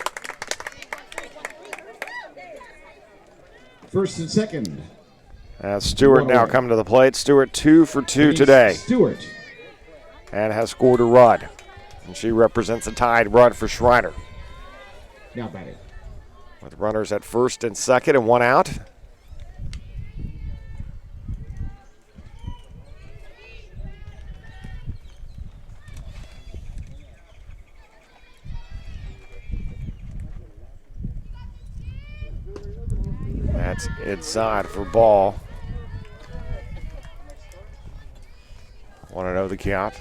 First and second. Stewart now coming to the plate. Stewart 2 for 2 today. Stewart. And has scored a run. And she represents a tied run for Schreiner. Now batting. With runners at first and second and 1 out. That's inside for ball. 1-0 the count.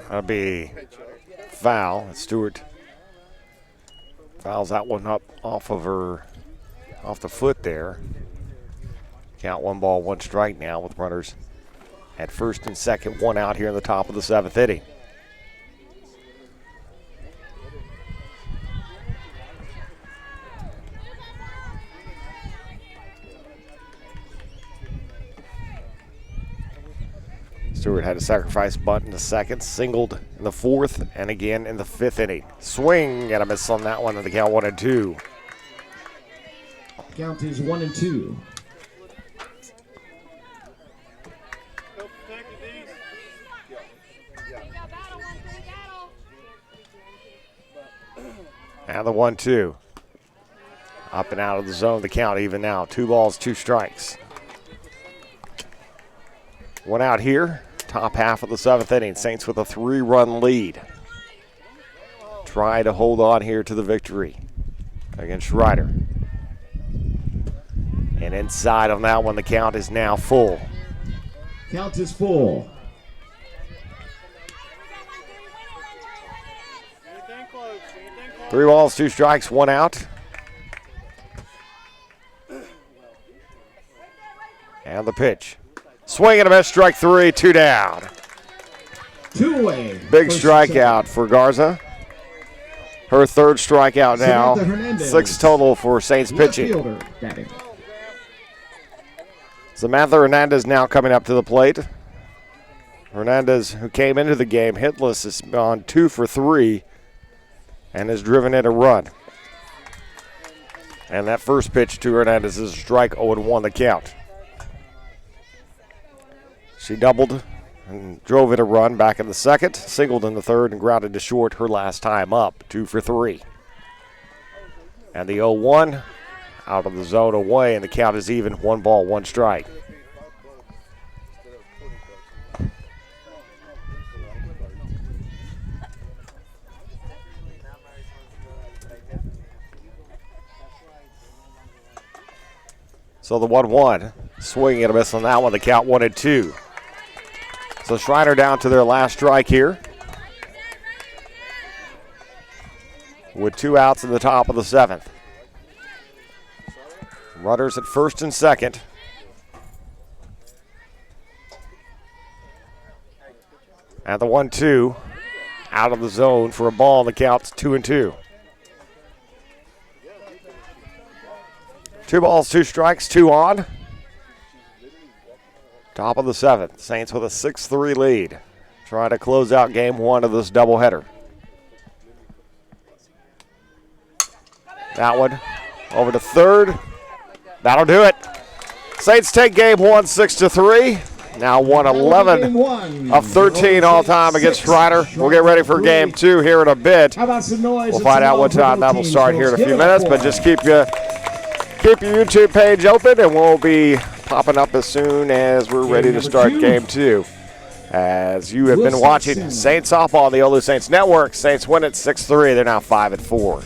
That'll be foul. Stewart fouls that one up off the foot there. Count 1 ball, 1 strike now with runners at first and second, 1 out here in the top of the 7th inning. Stewart had a sacrifice bunt in the 2nd, singled in the 4th, and again in the 5th inning. Swing and a miss on that one, and the count 1-2. Count is 1-2. And the 1-2. Up and out of the zone, the count even now. 2 balls, 2 strikes. One out here, top half of the 7th inning. Saints with a 3-run lead. Try to hold on here to the victory against Schreiner. And inside on that one, the count is now full. Count is full. Three balls, 2 strikes, 1 out. And the pitch. Swing and a miss, strike 3, 2 down. 2 away. Big strikeout for Garza. Her 3rd strikeout now. 6 total for Saints pitching. Samantha Hernandez now coming up to the plate. Hernandez, who came into the game hitless, is on 2 for 3 and has driven in a run. And that first pitch to Hernandez is a strike, 0-1 the count. She doubled and drove in a run back in the 2nd, singled in the 3rd, and grounded to short her last time up, 2 for 3. And the 0-1 out of the zone away, and the count is even, 1 ball, 1 strike. So the 1-1, swinging and a miss on that one, the count 1-2. So Schreiner down to their last strike here, with 2 outs in the top of the 7th. Runners at 1st and 2nd. And the 1-2 out of the zone for a ball, and the count's 2-2. 2 balls, 2 strikes, 2 on. Top of the 7th. Saints with a 6-3 lead. Trying to close out game 1 of this doubleheader. That one over to 3rd. That'll do it. Saints take game 1 6-3. Now 1-11 of 13 all time against Schreiner. We'll get ready for game 2 here in a bit. We'll find out what time that'll start here in a few minutes, but just keep your YouTube page open, and we'll be popping up as soon as we're ready to start game 2. As you have been watching Saints softball on the OLLU Saints Network, Saints win it 6-3. They're now 5-4.